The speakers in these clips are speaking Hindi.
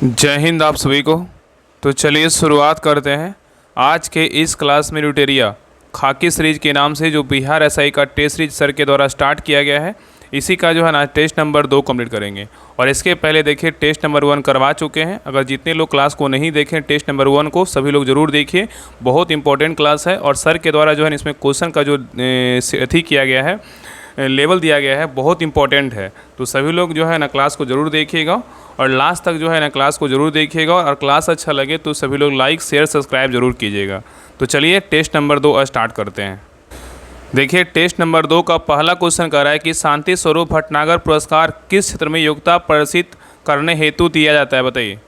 जय हिंद आप सभी को। तो चलिए शुरुआत करते हैं आज के इस क्लास में। ल्यूटेरिया खाकी सीरीज के नाम से जो बिहार एसआई का टेस्ट सीरीज सर के द्वारा स्टार्ट किया गया है, इसी का जो है ना टेस्ट नंबर 2 कंप्लीट करेंगे। और इसके पहले देखिए टेस्ट नंबर 1 करवा चुके हैं। अगर जितने लोग क्लास को नहीं देखें टेस्ट नंबर 1 को, सभी लोग ज़रूर देखिए, बहुत इंपॉर्टेंट क्लास है। और सर के द्वारा जो है इसमें क्वेश्चन का जो अथी किया गया है, लेवल दिया गया है, बहुत इंपॉर्टेंट है। तो सभी लोग जो है ना क्लास को ज़रूर देखिएगा और लास्ट तक जो है ना क्लास को ज़रूर देखिएगा। और क्लास अच्छा लगे तो सभी लोग लाइक शेयर सब्सक्राइब जरूर कीजिएगा। तो चलिए टेस्ट नंबर 2 स्टार्ट करते हैं। देखिए टेस्ट नंबर 2 का पहला क्वेश्चन कह रहा है कि शांति स्वरूप भटनागर पुरस्कार किस क्षेत्र में योग्यता प्रदर्शित करने हेतु दिया जाता है, बताइए।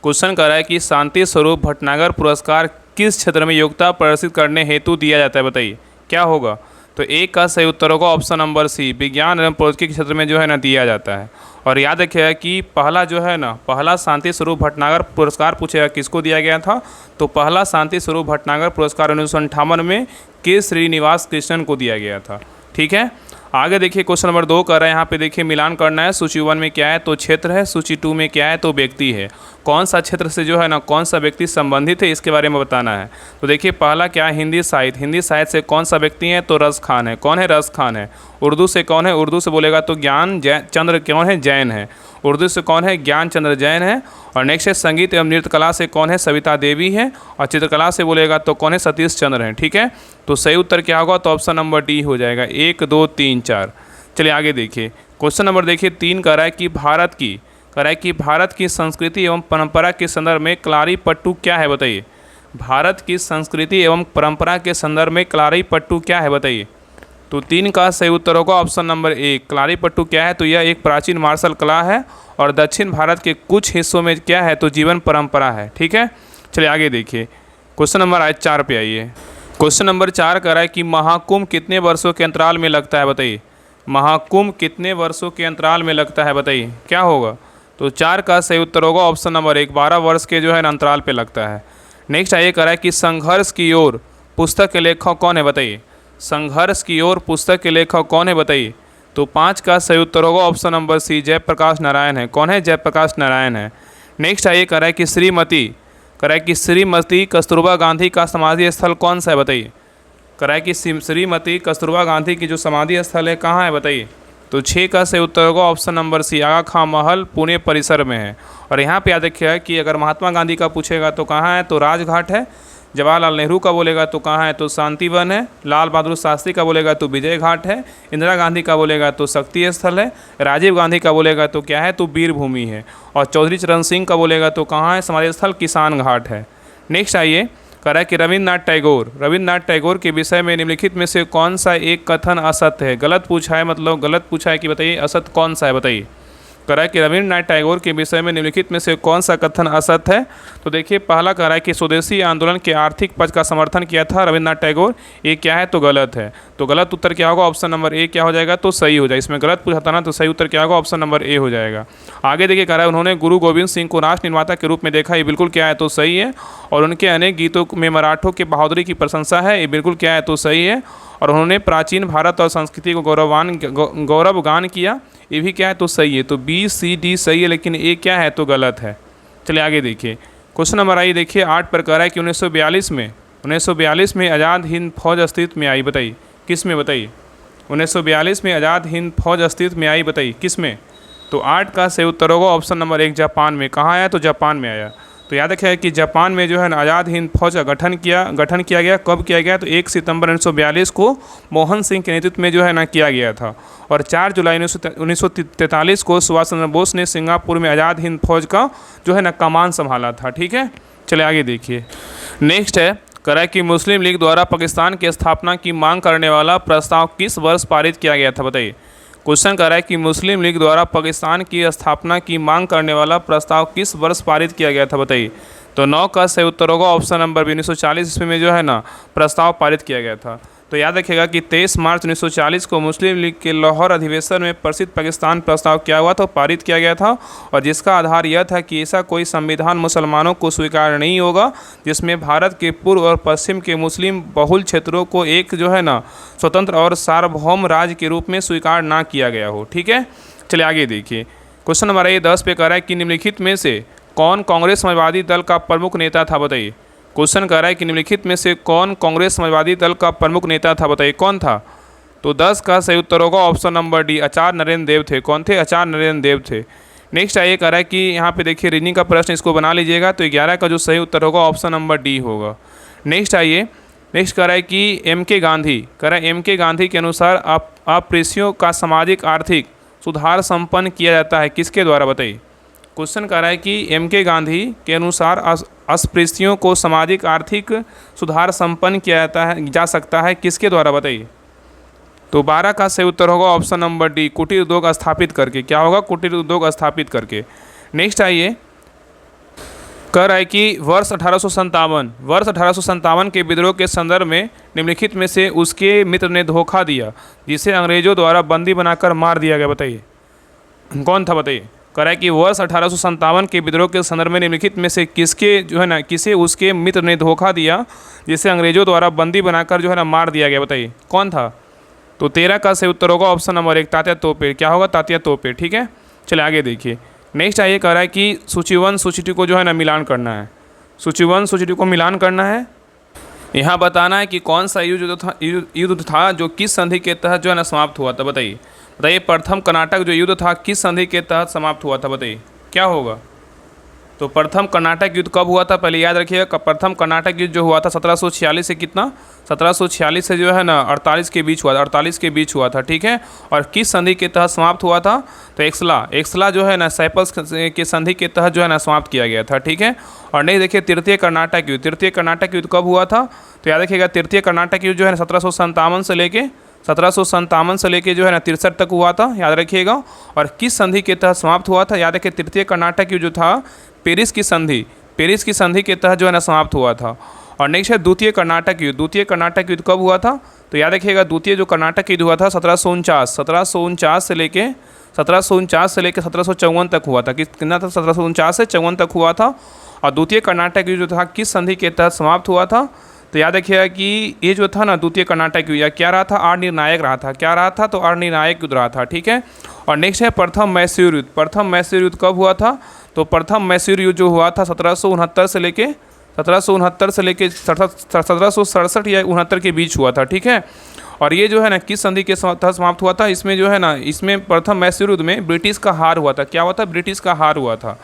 क्वेश्चन कह रहा है कि शांति स्वरूप भटनागर पुरस्कार किस क्षेत्र में योग्यता प्रदर्शित करने हेतु दिया जाता है, बताइए क्या होगा। तो एक का सही उत्तर होगा ऑप्शन नंबर सी, विज्ञान एवं प्रौद्योगिकी के क्षेत्र में जो है ना दिया जाता है। और याद रखिएगा कि पहला जो है ना, पहला शांति स्वरूप भटनागर पुरस्कार पूछेगा किसको दिया गया था, तो पहला शांति स्वरूप भटनागर पुरस्कार 1958 में के श्रीनिवास कृष्णन को दिया गया था। ठीक है, आगे देखिए क्वेश्चन नंबर 2 कर रहा है। यहाँ पे देखिए मिलान करना है। सूची 1 में क्या है, तो क्षेत्र है। सूची 2 में क्या है, तो व्यक्ति है। कौन सा क्षेत्र से जो है ना कौन सा व्यक्ति संबंधित है, इसके बारे में बताना है। तो देखिए पहला क्या है, हिंदी साहित्य। हिंदी साहित्य से कौन सा व्यक्ति है, तो रस खान है। कौन है, रस खान है। उर्दू से कौन है, उर्दू से बोलेगा तो ज्ञान चंद्र कौन है, जैन है। उर्दू से कौन है, ज्ञान चंद्र जैन है। और नेक्स्ट है संगीत एवं नृत्य कला से कौन है, सविता देवी है। और चित्रकला से बोलेगा तो कौन है, सतीश चंद्र है। ठीक है, तो सही उत्तर क्या होगा, तो ऑप्शन नंबर डी हो जाएगा। 1 2 3 4। चलिए आगे देखिए क्वेश्चन नंबर देखिए 3 कह रहा है कि भारत की संस्कृति एवं परंपरा के संदर्भ में कलारी पट्टू क्या है, बताइए। भारत की संस्कृति एवं परंपरा के संदर्भ में कलारी पट्टू क्या है, बताइए। तो 3 का सही उत्तर होगा ऑप्शन नंबर 1। कलारी पट्टू क्या है, तो यह एक प्राचीन मार्शल कला है और दक्षिण भारत के कुछ हिस्सों में क्या है, तो जीवन परंपरा है। ठीक है, चलिए आगे देखिए क्वेश्चन नंबर 4 पे आइए। क्वेश्चन नंबर 4 कह रहा है कि महाकुंभ कितने वर्षों के अंतराल में लगता है, बताइए। महाकुंभ कितने वर्षों के अंतराल में लगता है, बताइए क्या होगा। तो 4 का सही उत्तर होगा ऑप्शन नंबर 1। 12 वर्ष के जो है अंतराल पे लगता है। नेक्स्ट आइए कह रहा है कि संघर्ष की ओर पुस्तक के लेखक कौन है, बताइए। संघर्ष की ओर पुस्तक के लेखक कौन है, बताइए। तो 5 का सही उत्तर होगा option number C, Jayaprakash Narayan है। कौन है, जयप्रकाश नारायण है। नेक्स्ट आइए कह रहा है कि श्रीमती कस्तूरबा गांधी का समाधि स्थल कौन सा है, बताइए। कह रहा है कि श्रीमती कस्तूरबा गांधी की जो समाधि स्थल है कहाँ है, बताइए। तो 6 का सही उत्तर होगा ऑप्शन नंबर सी, आगा खां महल पुणे परिसर में है। और यहाँ पे याद रखिएगा कि अगर महात्मा गांधी का पूछेगा तो कहाँ है, तो राजघाट है। जवाहरलाल नेहरू का बोलेगा तो कहाँ है, तो शांतिवन है। लाल बहादुर शास्त्री का बोलेगा तो विजय घाट है। इंदिरा गांधी का बोलेगा तो शक्ति स्थल है। राजीव गांधी का बोलेगा तो क्या है, तो वीर भूमि है। और चौधरी चरण सिंह का बोलेगा तो कहाँ है, समाधि स्थल किसान घाट है। नेक्स्ट आइए कह रहा है कि रविन्द्रनाथ टैगोर के विषय में निम्नलिखित में से कौन सा एक कथन असत्य है। गलत पूछा है, मतलब गलत पूछा है कि बताइए असत्य कौन सा है, बताइए। कह रहा है कि रविन्द्रनाथ टैगोर के विषय में निम्नलिखित में से कौन सा कथन असत्य है। तो देखिए पहला कह रहा है कि स्वदेशी आंदोलन के आर्थिक पक्ष का समर्थन किया था रविन्द्रनाथ टैगोर, ये क्या है, तो गलत है। तो गलत उत्तर क्या होगा, ऑप्शन नंबर ए क्या हो जाएगा, तो सही हो जाएगा। इसमें गलत पूछा था ना, तो सही उत्तर क्या होगा, ऑप्शन नंबर ए हो जाएगा। आगे देखिए कह रहा है उन्होंने गुरु गोविंद सिंह को राष्ट्र निर्माता के रूप में देखा, ये बिल्कुल क्या है, तो सही है। और उनके अनेक गीतों में मराठों की बहादुरी की प्रशंसा है, ये बिल्कुल क्या है, तो सही है। और उन्होंने प्राचीन भारत और संस्कृति को गौरवगान किया, ये भी क्या है, तो सही है। तो बी सी डी सही है, लेकिन ए क्या है, तो गलत है। चलिए आगे देखिए क्वेश्चन नंबर आई देखिए 8 पर कह रहा है कि 1942 में आज़ाद हिंद फौज अस्तित्व में आई, बताइए किस में, बताइए। 1942 में आज़ाद हिंद फौज अस्तित्व में आई, बताइए किस में। तो 8 का सही उत्तर होगा ऑप्शन नंबर 1, जापान में। कहाँ आया, तो जापान में आया। तो याद रखिए कि जापान में जो है ना आज़ाद हिंद फौज का गठन किया गया। कब किया गया, तो 1 सितंबर 1942 को मोहन सिंह के नेतृत्व में जो है ना किया गया था। और 4 जुलाई 1943 को सुभाष चंद्र बोस ने सिंगापुर में आज़ाद हिंद फौज का जो है ना कमान संभाला था। ठीक है, चलिए आगे देखिए। नेक्स्ट है कह रहा है कि मुस्लिम लीग द्वारा पाकिस्तान की स्थापना की मांग करने वाला प्रस्ताव किस वर्ष पारित किया गया था, बताइए। क्वेश्चन कह रहा है कि मुस्लिम लीग द्वारा पाकिस्तान की स्थापना की मांग करने वाला प्रस्ताव किस वर्ष पारित किया गया था, बताइए। तो 9 का सही उत्तर होगा ऑप्शन नंबर बी, 1940 ईस्वी में जो है ना प्रस्ताव पारित किया गया था। तो याद रखिएगा कि 23 मार्च 1940 को मुस्लिम लीग के लाहौर अधिवेशन में प्रसिद्ध पाकिस्तान प्रस्ताव क्या हुआ था, पारित किया गया था। और जिसका आधार यह था कि ऐसा कोई संविधान मुसलमानों को स्वीकार नहीं होगा जिसमें भारत के पूर्व और पश्चिम के मुस्लिम बहुल क्षेत्रों को एक जो है ना स्वतंत्र और सार्वभौम राज्य के रूप में स्वीकार ना किया गया हो। ठीक है, चलिए आगे देखिए क्वेश्चन नंबर 10 पे कह रहा है कि निम्नलिखित में से कौन कांग्रेस समाजवादी दल का प्रमुख नेता था, बताइए। क्वेश्चन कह रहा है कि निम्नलिखित में से कौन कांग्रेस समाजवादी दल का प्रमुख नेता था, बताइए कौन था। तो 10 का सही उत्तर होगा ऑप्शन नंबर डी, आचार्य नरेंद्र देव थे। कौन थे? आचार्य नरेंद्र देव थे। नेक्स्ट आइए, कह रहा है कि यहाँ पे देखिए रीजनिंग का प्रश्न, इसको बना लीजिएगा। तो 11 का जो सही उत्तर होगा ऑप्शन नंबर डी होगा। नेक्स्ट आइए, नेक्स्ट कह रहा है कि एम के गांधी, कह रहा है एम के गांधी के अनुसार अस्पृश्यों का सामाजिक आर्थिक सुधार संपन्न किया जाता है किसके द्वारा, बताइए। क्वेश्चन कह रहा है कि एम के गांधी के अनुसार अस्पृश्यों को सामाजिक आर्थिक सुधार संपन्न किया जा सकता है किसके द्वारा, बताइए। तो 12 का सही उत्तर होगा ऑप्शन नंबर डी, कुटीर उद्योग स्थापित करके। क्या होगा? कुटीर उद्योग स्थापित करके। नेक्स्ट आइए, कह रहा है कि वर्ष 1857 के विद्रोह के संदर्भ में निम्नलिखित में से उसके मित्र ने धोखा दिया जिसे अंग्रेजों द्वारा बंदी बनाकर मार दिया गया, बताइए कौन था, बताइए। कह रहा है कि वर्ष 1857 के विद्रोह के संदर्भ में निम्नलिखित में से किसके जो है ना किसे उसके मित्र ने धोखा दिया जिसे अंग्रेजों द्वारा बंदी बनाकर जो है ना मार दिया गया, बताइए कौन था। तो 13 का सही उत्तर होगा ऑप्शन नंबर 1, तात्या तोपे। क्या होगा? तात्या तोपे। ठीक है, चलिए आगे देखिए। नेक्स्ट आइए, कह रहा है कि सूची 1 सूची 2 को जो है ना मिलान करना है। सूची 1 सूची 2 को मिलान करना है। यहाँ बताना है कि कौन सा युद्ध था जो किस संधि के तहत जो है ना समाप्त हुआ था, बताइए। बताइए प्रथम कर्नाटक जो युद्ध था किस संधि के तहत समाप्त हुआ था, बताइए क्या होगा। तो प्रथम कर्नाटक युद्ध कब हुआ था, पहले याद रखिएगा। प्रथम कर्नाटक युद्ध जो हुआ था 1746 से कितना, 1746 से जो है ना 48 के बीच हुआ था, 48 के बीच हुआ था। ठीक है, और किस संधि के तहत समाप्त हुआ था, तो एक्सला जो है ना साइप्रस के संधि के तहत जो है ना समाप्त किया गया था। ठीक है, और नहीं देखिए तृतीय कर्नाटक युद्ध कब हुआ था, तो याद रखिएगा तृतीय कर्नाटक युद्ध जो है ना 1757 से लेके जो है ना 63 तक हुआ था, याद रखिएगा। और किस संधि के तहत समाप्त हुआ था, याद रखिए तृतीय कर्नाटक युद्ध जो था पेरिस की संधि के तहत जो है ना समाप्त हुआ था। और नेक्स्ट है द्वितीय कर्नाटक युद्ध कब हुआ था, तो याद रखिएगा द्वितीय जो कर्नाटक युद्ध हुआ था 1749 से लेके 1754 तक हुआ था। कितना था? 1749 से 54 तक हुआ था। और द्वितीय कर्नाटक युद्ध जो था किस संधि के तहत समाप्त हुआ था, तो याद रखिएगा कि ये जो था ना द्वितीय कर्नाटक युद्ध क्या रहा था, अनिर्णायक रहा था। क्या रहा था? तो अनिर्णायक युद्ध रहा था। ठीक है, और नेक्स्ट है प्रथम मैसूर युद्ध कब हुआ था, तो प्रथम मैसूर युद्ध जो हुआ था 1769 से लेके 1767 या 69 के बीच हुआ था। ठीक है, और ये जो है ना किस संधि के तहत समाप्त हुआ था, इसमें जो है ना इसमें प्रथम मैसूर युद्ध में ब्रिटिश का हार हुआ था। क्या हुआ था? ब्रिटिश का हार हुआ था।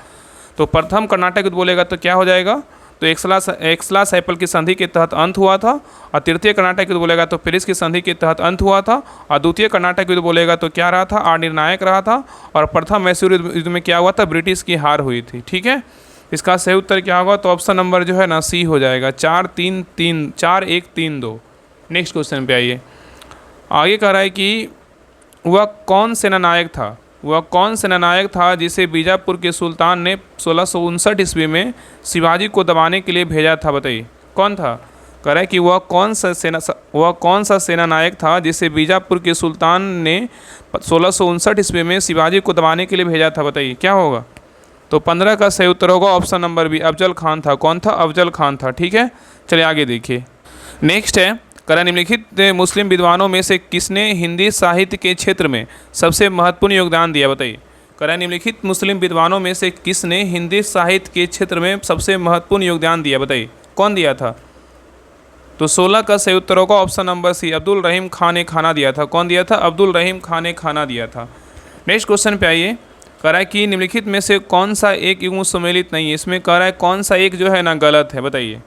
तो प्रथम कर्नाटक युद्ध बोलेगा तो क्या हो जाएगा, तो एक्सला साइपल की संधि के तहत अंत हुआ था। और तृतीय कर्नाटक युद्ध बोलेगा तो पेरिस की संधि के तहत अंत हुआ था। और द्वितीय कर्नाटक युद्ध बोलेगा तो क्या रहा था, अनिर्णायक रहा था। और प्रथम मैसूर युद्ध में क्या हुआ था, ब्रिटिश की हार हुई थी। ठीक है, इसका सही उत्तर क्या होगा, तो ऑप्शन नंबर जो है ना सी हो जाएगा, 4-1-3-2। नेक्स्ट क्वेश्चन पे आइए। आगे कह रहा है कि वह कौन सेनानायक था जिसे बीजापुर के सुल्तान ने 1659 ईस्वी में शिवाजी को दबाने के लिए भेजा था, बताइए कौन था। कह रहा है कि वह कौन सा सेनानायक था जिसे बीजापुर के सुल्तान ने 1659 ईस्वी में शिवाजी को दबाने के लिए भेजा था, बताइए क्या होगा। तो 15 का सही उत्तर होगा option number B, Afzal Khan था। कौन था? अफजल खान था। ठीक है, चलिए आगे देखिए। नेक्स्ट है, कह निम्नलिखित मुस्लिम विद्वानों में से किसने हिंदी साहित्य के क्षेत्र में सबसे महत्वपूर्ण योगदान दिया, बताइए। कह निम्नलिखित मुस्लिम विद्वानों में से किसने हिंदी साहित्य के क्षेत्र में सबसे महत्वपूर्ण योगदान दिया, बताइए कौन दिया था। तो 16 का सही उत्तर होगा ऑप्शन नंबर सी, अब्दुल रहीम खान ने खाना दिया था। कौन दिया था? अब्दुल रहीम खान ने खाना दिया था। नेक्स्ट क्वेश्चन पे आइए। कह रहा है कि निम्नलिखित में से कौन सा एक युग्म सम्मिलित नहीं है, इसमें कह रहा है कौन सा एक जो है ना गलत है, बताइए।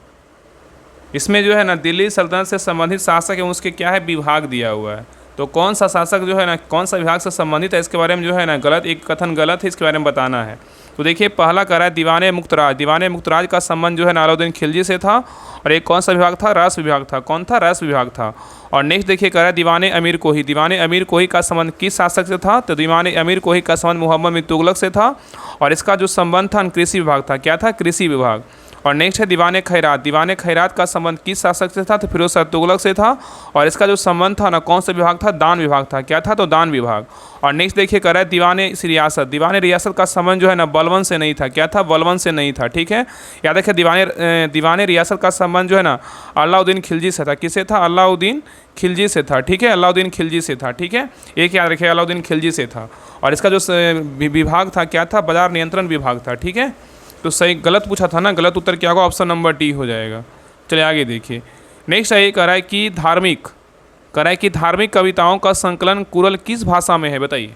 इसमें जो है ना दिल्ली सल्तनत से संबंधित शासक है उसके क्या है, विभाग दिया हुआ है। तो कौन सा शासक जो है ना कौन सा विभाग से संबंधित है, इसके बारे में जो है ना गलत, एक कथन गलत है, इसके बारे में बताना है। तो देखिए पहला कह रहा है दीवाने मुक्तराज का संबंध जो है ना अलाउद्दीन खिलजी से था। और एक कौन सा विभाग था, रस विभाग था। कौन था? रस विभाग था। और नेक्स्ट देखिए कह रहा है दीवाने अमीर कोही का संबंध किस शासक से था, तो दीवाने अमीर कोही का संबंध मोहम्मद बिन तुगलक से था। और इसका जो संबंध था कृषि विभाग था। क्या था? कृषि विभाग। और नेक्स्ट है दीवाने खैरात का संबंध किस शासक से था, तो फिरोज शाह तुगलक से था। और इसका जो संबंध था ना कौन सा विभाग था, दान विभाग था। क्या था? तो दान विभाग। और नेक्स्ट देखिए कह रहा है दीवाने रियासत का संबंध जो है ना बलबन से नहीं था। क्या था? बलबन से नहीं था। ठीक है, याद रखिए दीवाने रियासत का संबंध जो है ना अलाउद्दीन खिलजी से था। किससे था? अलाउद्दीन खिलजी से था। ठीक है, अलाउद्दीन खिलजी से था। ठीक है, एक याद रखिए अलाउद्दीन खिलजी से था। और इसका जो विभाग था क्या था, बाजार नियंत्रण विभाग था। ठीक है, तो सही गलत पूछा था ना, गलत उत्तर क्या होगा, ऑप्शन नंबर डी हो जाएगा। चलिए आगे देखिए। नेक्स्ट है, कह रहा है कि धार्मिक कविताओं का संकलन कुरल किस भाषा में है, बताइए।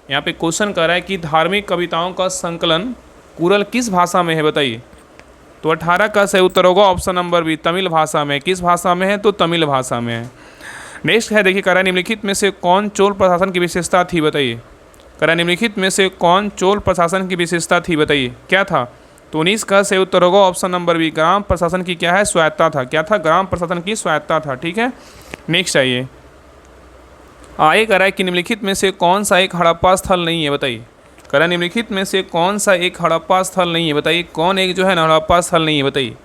यहाँ पे क्वेश्चन कर रहा है कि धार्मिक कविताओं का संकलन कुरल किस भाषा में है, बताइए। तो 18 का सही उत्तर होगा ऑप्शन नंबर बी, तमिल भाषा में। किस भाषा में है, तो तमिल भाषा में है। नेक्स्ट है देखिए, कह रहा है निम्नलिखित में से कौन चोल प्रशासन की विशेषता थी, बताइए। कह रहा है निम्नलिखित में से कौन चोल प्रशासन की विशेषता थी, बताइए, क्या था। तो 19 का सही उत्तर होगा ऑप्शन नंबर बी, ग्राम प्रशासन की क्या है, स्वायत्ता था। क्या था, ग्राम प्रशासन की स्वायत्ता था। ठीक है, नेक्स्ट आइए। आगे कह रहा है कि निम्नलिखित में से कौन सा एक हड़प्पा स्थल नहीं है, बताइए। कह रहा है निम्नलिखित में से कौन सा एक हड़प्पा स्थल नहीं है, बताइए। कौन एक जो है ना हड़प्पा स्थल नहीं है, बताइए।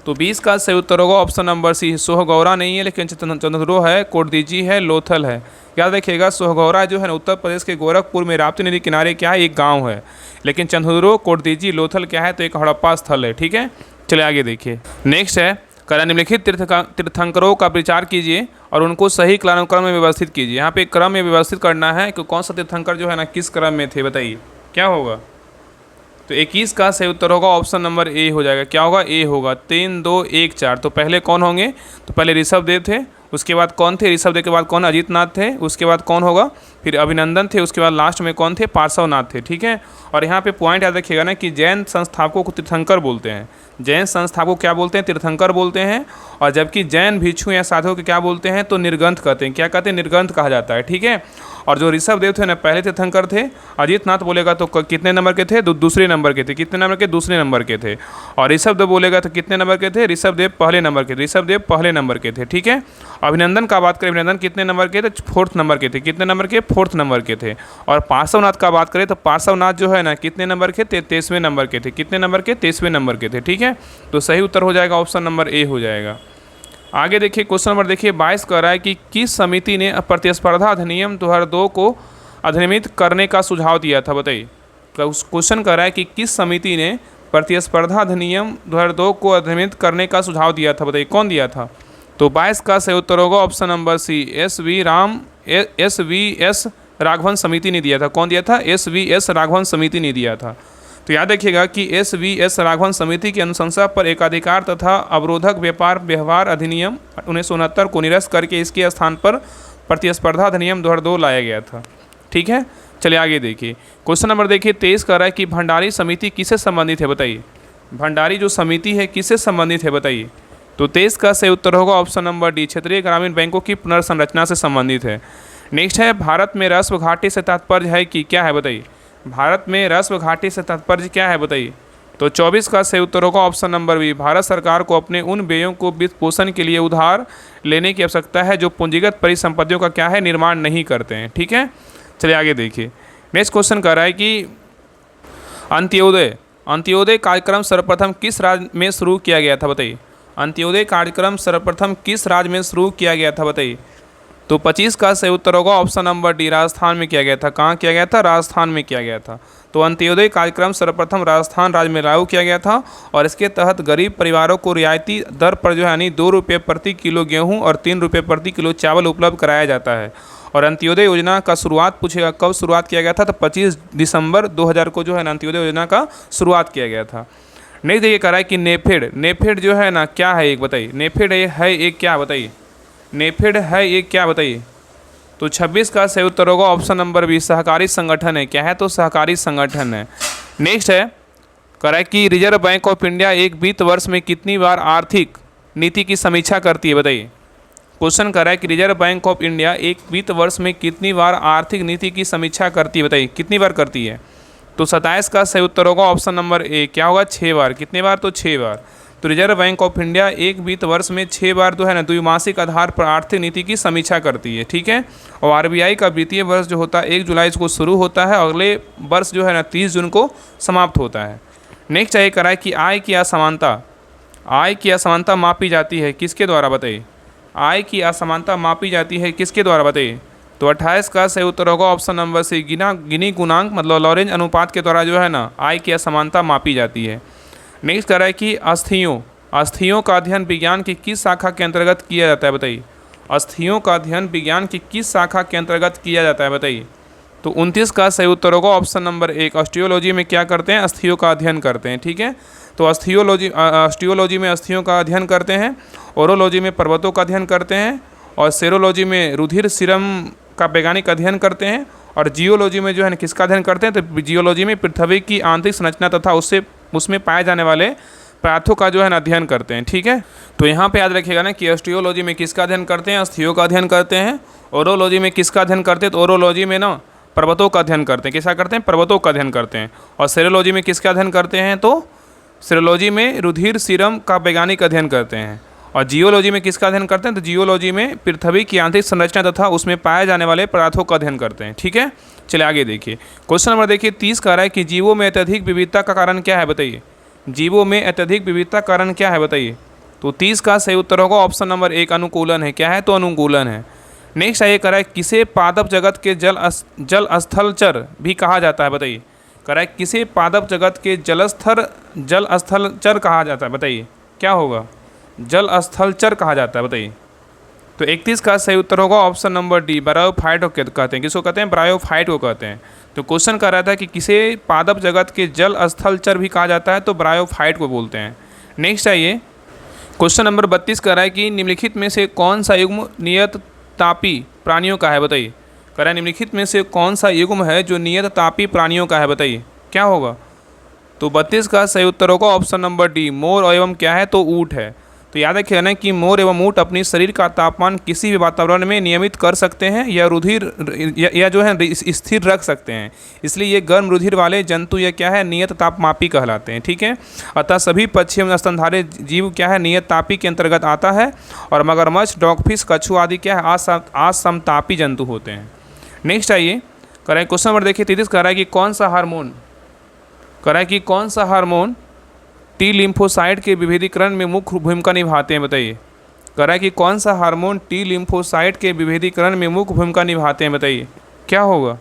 तो 20 का सही उत्तर होगा ऑप्शन नंबर सी, सोहगौरा नहीं है, लेकिन चंद्रद्रोह है, कोटदीजी है, लोथल है। याद रखिएगा, सोहगौरा जो है ना उत्तर प्रदेश के गोरखपुर में राप्ती नदी किनारे क्या है, एक गाँव है। लेकिन चंद्रद्रोह, कोटदीजी, लोथल क्या है, तो एक हड़प्पा स्थल है। ठीक है, चलिए आगे देखिए। नेक्स्ट है, कह रहा है निम्नलिखित तीर्थंकरों का विचार कीजिए और उनको सही कालानुक्रम में व्यवस्थित कीजिए। यहाँ पे क्रम में व्यवस्थित करना है कि कौन सा तीर्थंकर जो है ना किस क्रम में थे, बताइए क्या होगा। तो 21 का सही उत्तर होगा ऑप्शन नंबर ए हो जाएगा। क्या होगा, ए होगा। 3, 2, 1, 4। तो पहले कौन होंगे, तो पहले ऋषभदेव थे, उसके बाद कौन थे, ऋषभदेव के बाद कौन, अजीतनाथ थे, उसके बाद कौन होगा, फिर अभिनंदन थे, उसके बाद लास्ट में कौन थे, पार्श्वनाथ थे। ठीक है, और यहाँ पे पॉइंट याद रखिएगा ना कि जैन संस्थापकों को तीर्थंकर बोलते हैं। जैन संस्थापकों क्या बोलते हैं, तीर्थंकर बोलते हैं। और जबकि जैन भिक्षु या साधुओं को क्या बोलते हैं, तो निर्गंथ कहते हैं। क्या कहते हैं, निर्गंथ कहा जाता है। ठीक है, और जो ऋषभदेव थे ना पहले तीर्थंकर थे। अजीतनाथ बोलेगा तो कितने नंबर के थे, दूसरे नंबर के थे। कितने नंबर के, दूसरे नंबर के थे। और ऋषभदेव बोलेगा तो कितने नंबर के थे, ऋषभदेव पहले नंबर के, ऋषभदेव पहले नंबर के थे। ठीक है, अभिनंदन का बात करें, अभिनंदन कितने नंबर के थे, 4th नंबर के थे। कितने नंबर के, 4th नंबर के थे। और पार्श्वनाथ का बात करें तो पार्श्वनाथ जो है ना कितने नंबर के थे, 23वें नंबर के थे। कितने नंबर के, 23वें नंबर के थे। ठीक है, तो सही उत्तर हो जाएगा ऑप्शन नंबर ए हो जाएगा। आगे देखिए, क्वेश्चन नंबर देखिए 22 कह रहा है कि किस समिति ने प्रतिस्पर्धा अधिनियम 2002 को अधिनियमित करने का सुझाव दिया था, बताइए। क्वेश्चन कह रहा है कि किस समिति ने प्रतिस्पर्धा अधिनियम 2002 को अधिनियमित करने का सुझाव दिया था, बताइए कौन दिया था। तो 22 का सही उत्तर होगा ऑप्शन नंबर सी, एस.वी.एस. राघवन समिति ने दिया था। कौन दिया था, एस.वी.एस. राघवन समिति ने दिया था। तो याद रखिएगा कि एस.वी.एस. राघवन समिति की अनुशंसा पर एकाधिकार तथा अवरोधक व्यापार व्यवहार अधिनियम 1969 को निरस्त करके इसके स्थान पर प्रतिस्पर्धा अधिनियम 2002 लाया गया था। ठीक है, चलिए आगे देखिए। क्वेश्चन नंबर देखिए 23 कह रहा है कि भंडारी समिति किससे संबंधित है, बताइए। भंडारी जो समिति है किससे संबंधित है, बताइए। तो 23 का सही उत्तर होगा ऑप्शन नंबर डी, क्षेत्रीय ग्रामीण बैंकों की पुनर्संरचना से संबंधित है। नेक्स्ट है, भारत में रस्व घाटी से तात्पर्य है कि क्या है, बताइए। भारत में रस्व घाटी से तात्पर्य क्या है, बताइए। तो 24 का सही उत्तर होगा ऑप्शन नंबर बी, भारत सरकार को अपने उन व्ययों को वित्त पोषण के लिए उधार लेने की आवश्यकता है जो पूंजीगत परिसंपत्तियों का क्या है, निर्माण नहीं करते हैं। ठीक है, चलिए आगे देखिए। नेक्स्ट क्वेश्चन कह रहा है कि अंत्योदय कार्यक्रम सर्वप्रथम किस राज्य में शुरू किया गया था, बताइए। अंत्योदय कार्यक्रम सर्वप्रथम किस राज्य में शुरू किया गया था, बताइए। तो 25 का सही उत्तर होगा ऑप्शन नंबर डी, राजस्थान में किया गया था। कहाँ किया गया था, राजस्थान में किया गया था। तो अंत्योदय कार्यक्रम सर्वप्रथम राजस्थान राज्य में लागू किया गया था और इसके तहत गरीब परिवारों को रियायती दर पर जो है यानी 2 रुपये प्रति किलो गेहूं और 3 रुपये प्रति किलो चावल उपलब्ध कराया जाता है। और अंत्योदय योजना का शुरुआत पूछेगा कब शुरुआत किया गया था, तो 25 दिसंबर 2000 को जो है ना अंत्योदय योजना का शुरुआत किया गया था। नहीं देखिए कह रहा है कि नेफेड जो है ना क्या है एक, बताइए। नेफेड है एक क्या, बताइए। नेफेड है एक क्या, बताइए। तो 26 का सही उत्तर होगा ऑप्शन नंबर बी, सहकारी संगठन है। क्या है, तो सहकारी संगठन है। नेक्स्ट है, कह रहा है कि रिजर्व बैंक ऑफ इंडिया एक वित्त वर्ष में कितनी बार आर्थिक नीति की समीक्षा करती है, बताइए। क्वेश्चन कर रहा है कि रिजर्व बैंक ऑफ इंडिया एक वित्त वर्ष में कितनी बार आर्थिक नीति की समीक्षा करती है, बताइए कितनी बार करती है। तो 27 का सही उत्तर होगा ऑप्शन नंबर ए, क्या होगा, 6 बार। कितने बार, तो 6 बार। तो रिजर्व बैंक ऑफ इंडिया एक वित्त वर्ष में 6 बार जो है ना द्विमासिक आधार पर आर्थिक नीति की समीक्षा करती है। ठीक है, और आरबीआई का वित्तीय वर्ष जो होता है 1 जुलाई को शुरू होता है, अगले वर्ष जो है ना 30 जून को समाप्त होता है। नेक्स्ट है करा है कि आय की असमानता मापी जाती है किसके द्वारा, बताइए। आय की असमानता मापी जाती है किसके द्वारा, बताइए। तो 28 का सही उत्तर होगा ऑप्शन नंबर सी, गिनी गुणांक मतलब लॉरेंज अनुपात के द्वारा जो है ना आय की असमानता मापी जाती है। नेक्स्ट कह रहा है कि अस्थियों का अध्ययन विज्ञान की किस शाखा के अंतर्गत किया जाता है, बताइए। अस्थियों का अध्ययन विज्ञान की किस शाखा के अंतर्गत किया जाता है, बताइए। तो 29 का सही उत्तर होगा ऑप्शन नंबर 1। ऑस्टियोलॉजी में क्या करते हैं? अस्थियों का अध्ययन करते हैं। ठीक है, तो ऑस्टियोलॉजी में अस्थियों का अध्ययन करते हैं, ओरोलॉजी में पर्वतों का अध्ययन करते हैं, और सेरोलॉजी में रुधिर सीरम का वैज्ञानिक अध्ययन करते हैं, और जियोलॉजी में जो है किसका अध्ययन करते हैं? तो जियोलॉजी में पृथ्वी की आंतरिक संरचना तथा उसमें पाए जाने वाले पदार्थों का जो है अध्ययन करते हैं। ठीक है, तो यहाँ पे याद रखिएगा ना कि ऑस्टियोलॉजी में किसका अध्ययन करते हैं? अस्थियों का अध्ययन करते हैं। ओरोलॉजी में किसका अध्ययन करते हैं? तो ओरोलॉजी में ना पर्वतों का अध्ययन करते हैं। किसका करते हैं? पर्वतों का अध्ययन करते हैं। और सेरोलॉजी में किसका अध्ययन करते हैं? तो सेरोलॉजी में रुधिर सीरम का वैज्ञानिक अध्ययन करते हैं। और जियोलॉजी में किसका अध्ययन करते हैं? तो जियोलॉजी में पृथ्वी की आंतरिक संरचना तथा उसमें पाए जाने वाले पदार्थों का अध्ययन करते हैं। ठीक है, चलिए आगे देखिए। क्वेश्चन नंबर देखिए 30 कह रहा है कि जीवों में अत्यधिक विविधता का कारण क्या है? बताइए। जीवों में अत्यधिक विविधता का कारण क्या है? बताइए। तो 30 का सही उत्तर होगा ऑप्शन नंबर 1, अनुकूलन है। क्या है? तो अनुकूलन है। नेक्स्ट आइए, कह रहा है किसे पादप जगत के जल स्थलचर भी कहा जाता है? बताइए। कह रहा है किसे पादप जगत के जल स्थलचर कहा जाता है? बताइए क्या होगा? जल स्थलचर कहा जाता है। बताइए। तो 31 का सही उत्तर होगा ऑप्शन नंबर डी, ब्रायोफाइट को कहते हैं। किसको कहते हैं? ब्रायोफाइट को कहते हैं। तो क्वेश्चन कर रहा था कि किसे पादप जगत के जल स्थलचर भी कहा जाता है? तो ब्रायोफाइट को बोलते हैं। नेक्स्ट आइए, क्वेश्चन नंबर 32 कह रहा है कि निम्नलिखित में से कौन सा युग्म नियत तापी प्राणियों का है? बताइए। कह रहा है निम्नलिखित में से कौन सा युग्म है जो नियत तापी प्राणियों का है? बताइए क्या होगा? तो 32 का सही उत्तर होगा ऑप्शन नंबर डी, मोर एवं क्या है? तो ऊँट है। तो याद रखिए ना कि मोर एवं ऊँट अपनी शरीर का तापमान किसी भी वातावरण में नियमित कर सकते हैं या रुधिर या जो है स्थिर रख सकते हैं, इसलिए ये गर्म रुधिर वाले जंतु या क्या है? नियत तापमापी कहलाते हैं। ठीक है, अतः सभी पक्षी एवं स्तनधारी जीव क्या है? नियत तापी के अंतर्गत आता है। और मगरमच्छ, डॉगफिश, कछुआ आदि क्या है? असमतापी जंतु होते हैं। नेक्स्ट आइए, कह रहा है क्वेश्चन नंबर देखिए 33 कह रहा है कि कौन सा हार्मोन टी लिम्फोसाइट के विभेदीकरण में मुख्य भूमिका निभाते हैं? बताइए। कह रहा है कि कौन सा हार्मोन टी लिम्फोसाइट के विभेदीकरण में मुख्य भूमिका निभाते हैं? बताइए क्या होगा?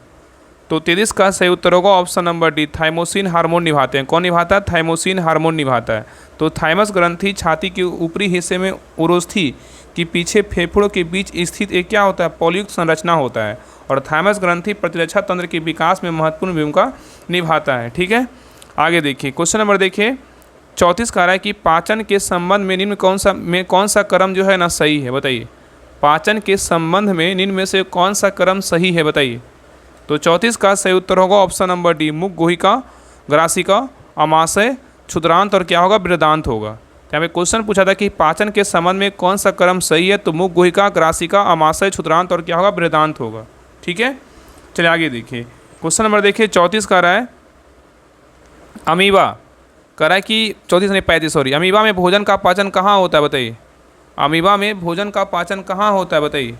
तो 33 का सही उत्तर होगा option number D, thymosin hormone निभाते हैं। कौन निभाता है? थाइमोसिन हार्मोन निभाता है। तो थाइमस ग्रंथि छाती के ऊपरी हिस्से में उरोस्थी की पीछे फेफड़ों के बीच स्थित एक क्या होता है? पॉलीयुक्त संरचना होता है। और थाइमस ग्रंथि प्रतिरक्षा तंत्र के विकास में महत्वपूर्ण भूमिका निभाता है। ठीक है, आगे देखिए। क्वेश्चन नंबर देखिए 34 कह रहा है कि पाचन के संबंध में निम्न कौन सा क्रम जो है ना सही है? बताइए। पाचन के संबंध में निम्न में से कौन सा क्रम सही है? बताइए। तो 34 का सही उत्तर होगा ऑप्शन नंबर डी, मुख गुहिका, ग्रासिका, अमाशय, क्षुद्रांत और क्या होगा? बृहदांत होगा। यहाँ पे क्वेश्चन पूछा था कि पाचन के संबंध में कौन सा क्रम सही है? तो मुख गुहिका, ग्रासिका, अमाशय, क्षुद्रांत और क्या होगा? बृहदांत होगा। ठीक है, चलिए आगे देखिए। क्वेश्चन नंबर देखिए 34 कह रहा है अमीबा, कह रहा है कि 35 अमीबा में भोजन का पाचन कहाँ होता है? बताइए। अमीबा में भोजन का पाचन कहाँ होता है? बताइए।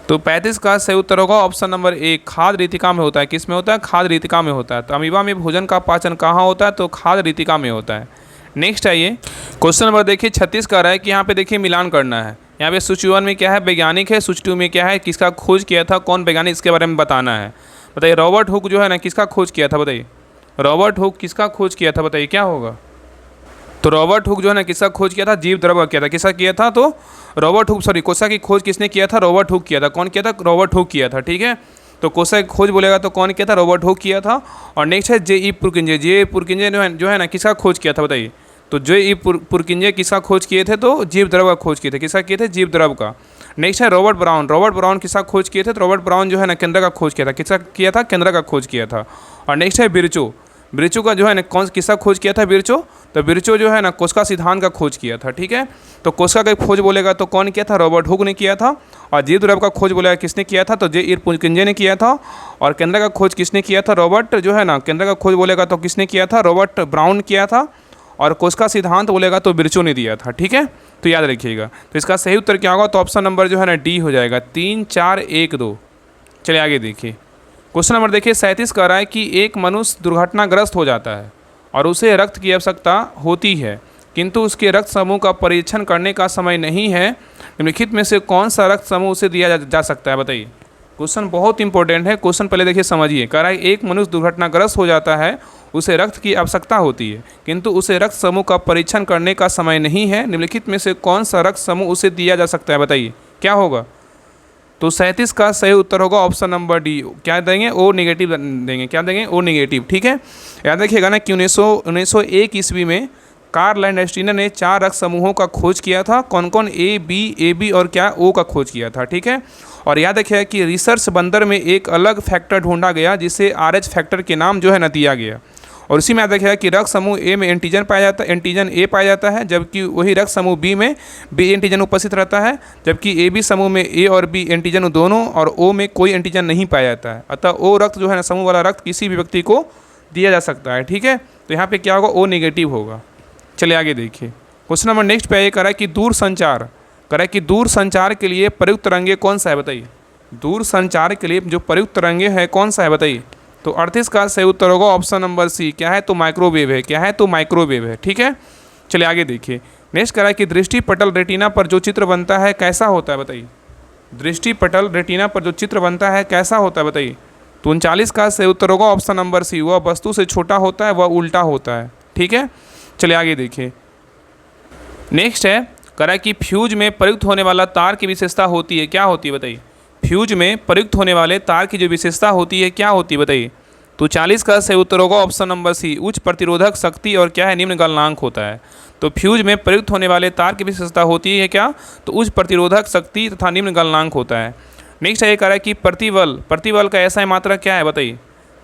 तो 35 का सही उत्तर होगा ऑप्शन नंबर 1, खाद्य रितिका में होता है। किस में होता है? खाद्य रितिका में होता है। तो अमीबा में भोजन का पाचन कहाँ होता है? तो खाद्य रितिका में होता है। नेक्स्ट आइए, क्वेश्चन नंबर देखिए 36 कह रहा है कि यहाँ पे देखिए मिलान करना है। यहाँ पे सूची 1 में क्या है? वैज्ञानिक है। सूची 2 में क्या है? किसका खोज किया था? कौन वैज्ञानिक? इसके बारे में बताना है। बताइए। रॉबर्ट हुक जो है ना किसका खोज किया था? बताइए। रॉबर्ट हुक किसका खोज किया था? बताइए क्या होगा? तो रॉबर्ट हुक जो है ना किसका खोज किया था? जीव द्रव का किया था। किसका किया था? तो रॉबर्ट हुक, कोसा की खोज किसने किया था? रॉबर्ट हुक किया था। कौन किया था? रॉबर्ट हुक किया था। ठीक है, तो कोसा की खोज बोलेगा तो कौन किया था? रॉबर्ट हुक किया था। और नेक्स्ट है जे.ई. पुरकिंजे जो है ना किसका खोज किया था? बताइए। तो जे.ई. पुरकिंजे किसका खोज किए थे? तो जीव द्रव का खोज किए थे। किसका किए थे? जीव द्रव का। नेक्स्ट है रॉबर्ट ब्राउन किसका खोज किए थे? तो रॉबर्ट ब्राउन जो है ना केंद्र का खोज किया था। किसका किया था? केंद्र का खोज किया था। और नेक्स्ट है बिरचो का जो है ना किसका खोज किया था? बिरचो। तो बिरचो जो है ना कोस्का सिद्धांत का खोज किया था। ठीक है, तो कोस्का का खोज बोलेगा तो कौन किया था? रॉबर्ट हुक ने किया था। और जीव द्रव का खोज बोलेगा किसने किया था? तो जे.ई. पुरकिंजे ने किया था। और केंद्र का खोज किसने किया था? रॉबर्ट जो है ना केंद्र का खोज बोलेगा तो किसने किया था? रॉबर्ट ब्राउन किया था। और कोस्का सिद्धांत बोलेगा तो बिरचो ने दिया था। ठीक है, तो याद रखिएगा। तो इसका सही उत्तर क्या होगा? तो ऑप्शन नंबर जो है ना डी हो जाएगा, 3, 4, 1, 2। चलिए आगे देखिए। क्वेश्चन नंबर देखिए 37 कह रहा है कि एक मनुष्य दुर्घटनाग्रस्त हो जाता है और उसे रक्त की आवश्यकता होती है, किंतु उसके रक्त समूह का परीक्षण करने का समय नहीं है। निम्नलिखित में से कौन सा रक्त समूह उसे दिया जा सकता है? बताइए। क्वेश्चन बहुत इंपॉर्टेंट है। क्वेश्चन पहले देखिए समझिए। कह रहा है एक मनुष्य दुर्घटनाग्रस्त हो जाता है, उसे रक्त की आवश्यकता होती है, किंतु उसे रक्त समूह का परीक्षण करने का समय नहीं है। निम्नलिखित में से कौन सा रक्त समूह उसे दिया जा सकता है? बताइए क्या होगा? तो 37 का सही उत्तर होगा ऑप्शन नंबर डी। क्या देंगे? ओ नेगेटिव देंगे। क्या देंगे? O negative. ठीक है, याद रखिएगा ना कि 1901 ईस्वी में कार्ल लैंडस्टीनर ने 4 रक्त समूहों का खोज किया था। कौन कौन? ए बी और क्या ओ का खोज किया था। ठीक है, और याद रखिएगा कि रिसर्च बंदर में एक अलग फैक्टर ढूंढा गया जिसे RH फैक्टर के नाम जो है ना दिया गया। और इसी में याद रखिएगा कि रक्त समूह ए में एंटीजन पाया जाता है, एंटीजन ए पाया जाता है, जबकि वही रक्त समूह बी में बी एंटीजन उपस्थित रहता है, जबकि ए बी समूह में ए और बी एंटीजन दोनों और ओ में कोई एंटीजन नहीं पाया जाता है। अतः ओ रक्त जो है ना समूह वाला रक्त किसी भी व्यक्ति को दिया जा सकता है। ठीक है, तो यहाँ पे क्या होगा? ओ नेगेटिव होगा। चलिए आगे देखिए, क्वेश्चन नंबर नेक्स्ट पे ये करा कि दूर संचार दूर संचार के लिए प्रयुक्त तरंगे कौन सा है? बताइए, दूर संचार के लिए जो प्रयुक्त तरंगे है कौन सा है? बताइए। तो 38 का सही उत्तर होगा ऑप्शन नंबर सी। क्या है? तो माइक्रोवेव है। क्या है? तो माइक्रोवेव है। ठीक है, चलिए आगे देखिए, नेक्स्ट करा कि दृष्टि पटल रेटिना पर जो चित्र बनता है कैसा होता है? बताइए, दृष्टि पटल रेटिना पर जो चित्र बनता है कैसा होता है? बताइए। तो 39 का सही उत्तर होगा ऑप्शन नंबर सी। वह वस्तु से छोटा होता है, वह उल्टा होता है। ठीक है, चलिए आगे देखिए, नेक्स्ट है करा कि फ्यूज में प्रयुक्त होने वाला तार की विशेषता होती है, क्या होती है? बताइए, फ्यूज में प्रयुक्त होने वाले तार की जो विशेषता होती है क्या होती है? बताइए। तो 40 का सही उत्तर होगा ऑप्शन नंबर सी। उच्च प्रतिरोधक शक्ति और क्या है? निम्न गलनांक होता है। तो फ्यूज में प्रयुक्त होने वाले तार की विशेषता होती है क्या? तो उच्च प्रतिरोधक शक्ति तथा निम्न गलनांक होता है। नेक्स्ट है कह रहा है कि प्रतिबल का ऐसा मात्रक क्या है? बताइए,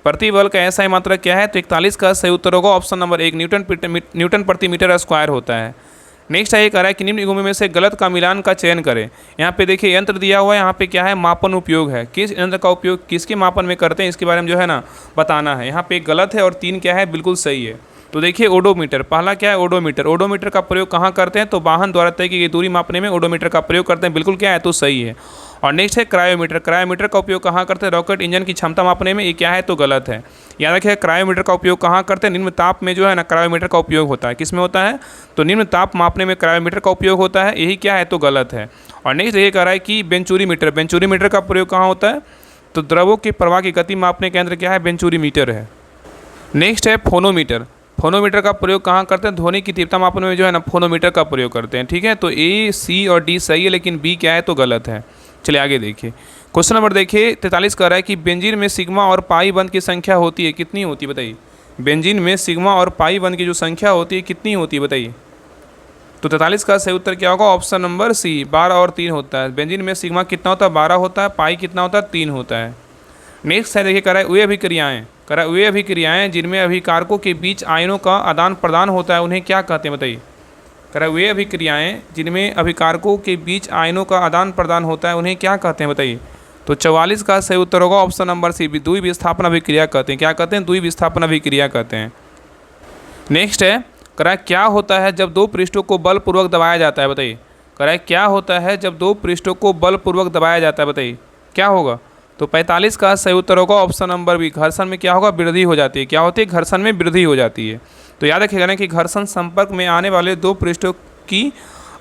प्रतिबल का ऐसा मात्रक क्या है? तो 41 का सही उत्तर होगा ऑप्शन नंबर 1, न्यूटन प्रति मीटर स्क्वायर होता है। नेक्स्ट है ये कह रहा है कि निम्न युग्मों में से गलत का मिलान का चयन करें। यहाँ पे देखिए यंत्र दिया हुआ है, यहाँ पे क्या है? मापन उपयोग है। किस यंत्र का उपयोग किसके मापन में करते हैं इसके बारे में जो है ना बताना है। यहाँ पे एक गलत है और 3 क्या है? बिल्कुल सही है। तो देखिए ओडोमीटर, पहला क्या है? ओडोमीटर। ओडोमीटर का प्रयोग कहाँ करते हैं? तो वाहन द्वारा तय की गई दूरी मापने में ओडोमीटर का प्रयोग करते हैं। बिल्कुल क्या है? तो सही है। और नेक्स्ट है क्रायोमीटर। क्रायोमीटर का उपयोग कहाँ करते हैं? रॉकेट इंजन की क्षमता मापने में। ये क्या है? तो गलत है। याद रखिए क्रायोमीटर का उपयोग कहाँ करते हैं? निम्न ताप में जो है ना क्रायोमीटर का उपयोग होता है। किस में होता है? तो निम्न ताप मापने में क्रायोमीटर का उपयोग होता है। यही क्या है? तो गलत है। और नेक्स्ट ये कह रहा है कि बेंचुरीमीटर। बेंचुरीमीटर का प्रयोग कहाँ होता है? तो द्रवों के प्रवाह की गति मापने के यंत्र क्या है? बेंचुरीमीटर है। नेक्स्ट है फोनोमीटर। फोनोमीटर का प्रयोग कहाँ करते हैं? ध्वनि की तीव्रता मापने में जो है ना फोनोमीटर का प्रयोग करते हैं। ठीक है, तो ए, सी और डी सही है, लेकिन बी क्या है? तो गलत है। चलिए आगे देखिए, क्वेश्चन नंबर देखिए 43 कह रहा है कि बेंजीन में सिग्मा और पाई बंध की संख्या होती है, कितनी होती है? बताइए, बेंजीन में सिग्मा और पाई बंध की जो संख्या होती है कितनी होती है? बताइए। तो 43 का सही उत्तर क्या होगा? ऑप्शन नंबर सी, 12 और 3 होता है। बेंजीन में सिग्मा कितना होता है? 12 होता है। पाई कितना होता है? 3 होता है। नेक्स्ट है देखिए कह रहा है वे अभिक्रियाएँ। कह रहा है वे अभिक्रियाएँ जिनमें अभिकारकों के बीच आयनों का आदान प्रदान होता है उन्हें क्या कहते हैं? बताइए। कह रहा है वे अभिक्रियाएँ जिनमें अभिकारकों के बीच आयनों का आदान प्रदान होता है उन्हें क्या कहते हैं? बताइए। तो 44 का सही उत्तर होगा ऑप्शन नंबर सी, द्वितीय विस्थापन अभिक्रिया कहते हैं। क्या कहते हैं? द्वितीय विस्थापन अभिक्रिया कहते हैं। नेक्स्ट है कह रहा है क्या होता है जब 2 पृष्ठों को बलपूर्वक दबाया जाता है? बताइए। कह रहा है क्या होता है जब 2 पृष्ठों को बलपूर्वक दबाया जाता है? बताइए क्या होगा? तो 45 का सही उत्तर होगा ऑप्शन नंबर बी, घर्षण में क्या होगा? वृद्धि हो जाती है। क्या होती है? घर्षण में वृद्धि हो जाती है। तो याद रखिएगा ना कि घर्षण संपर्क में आने वाले 2 पृष्ठों की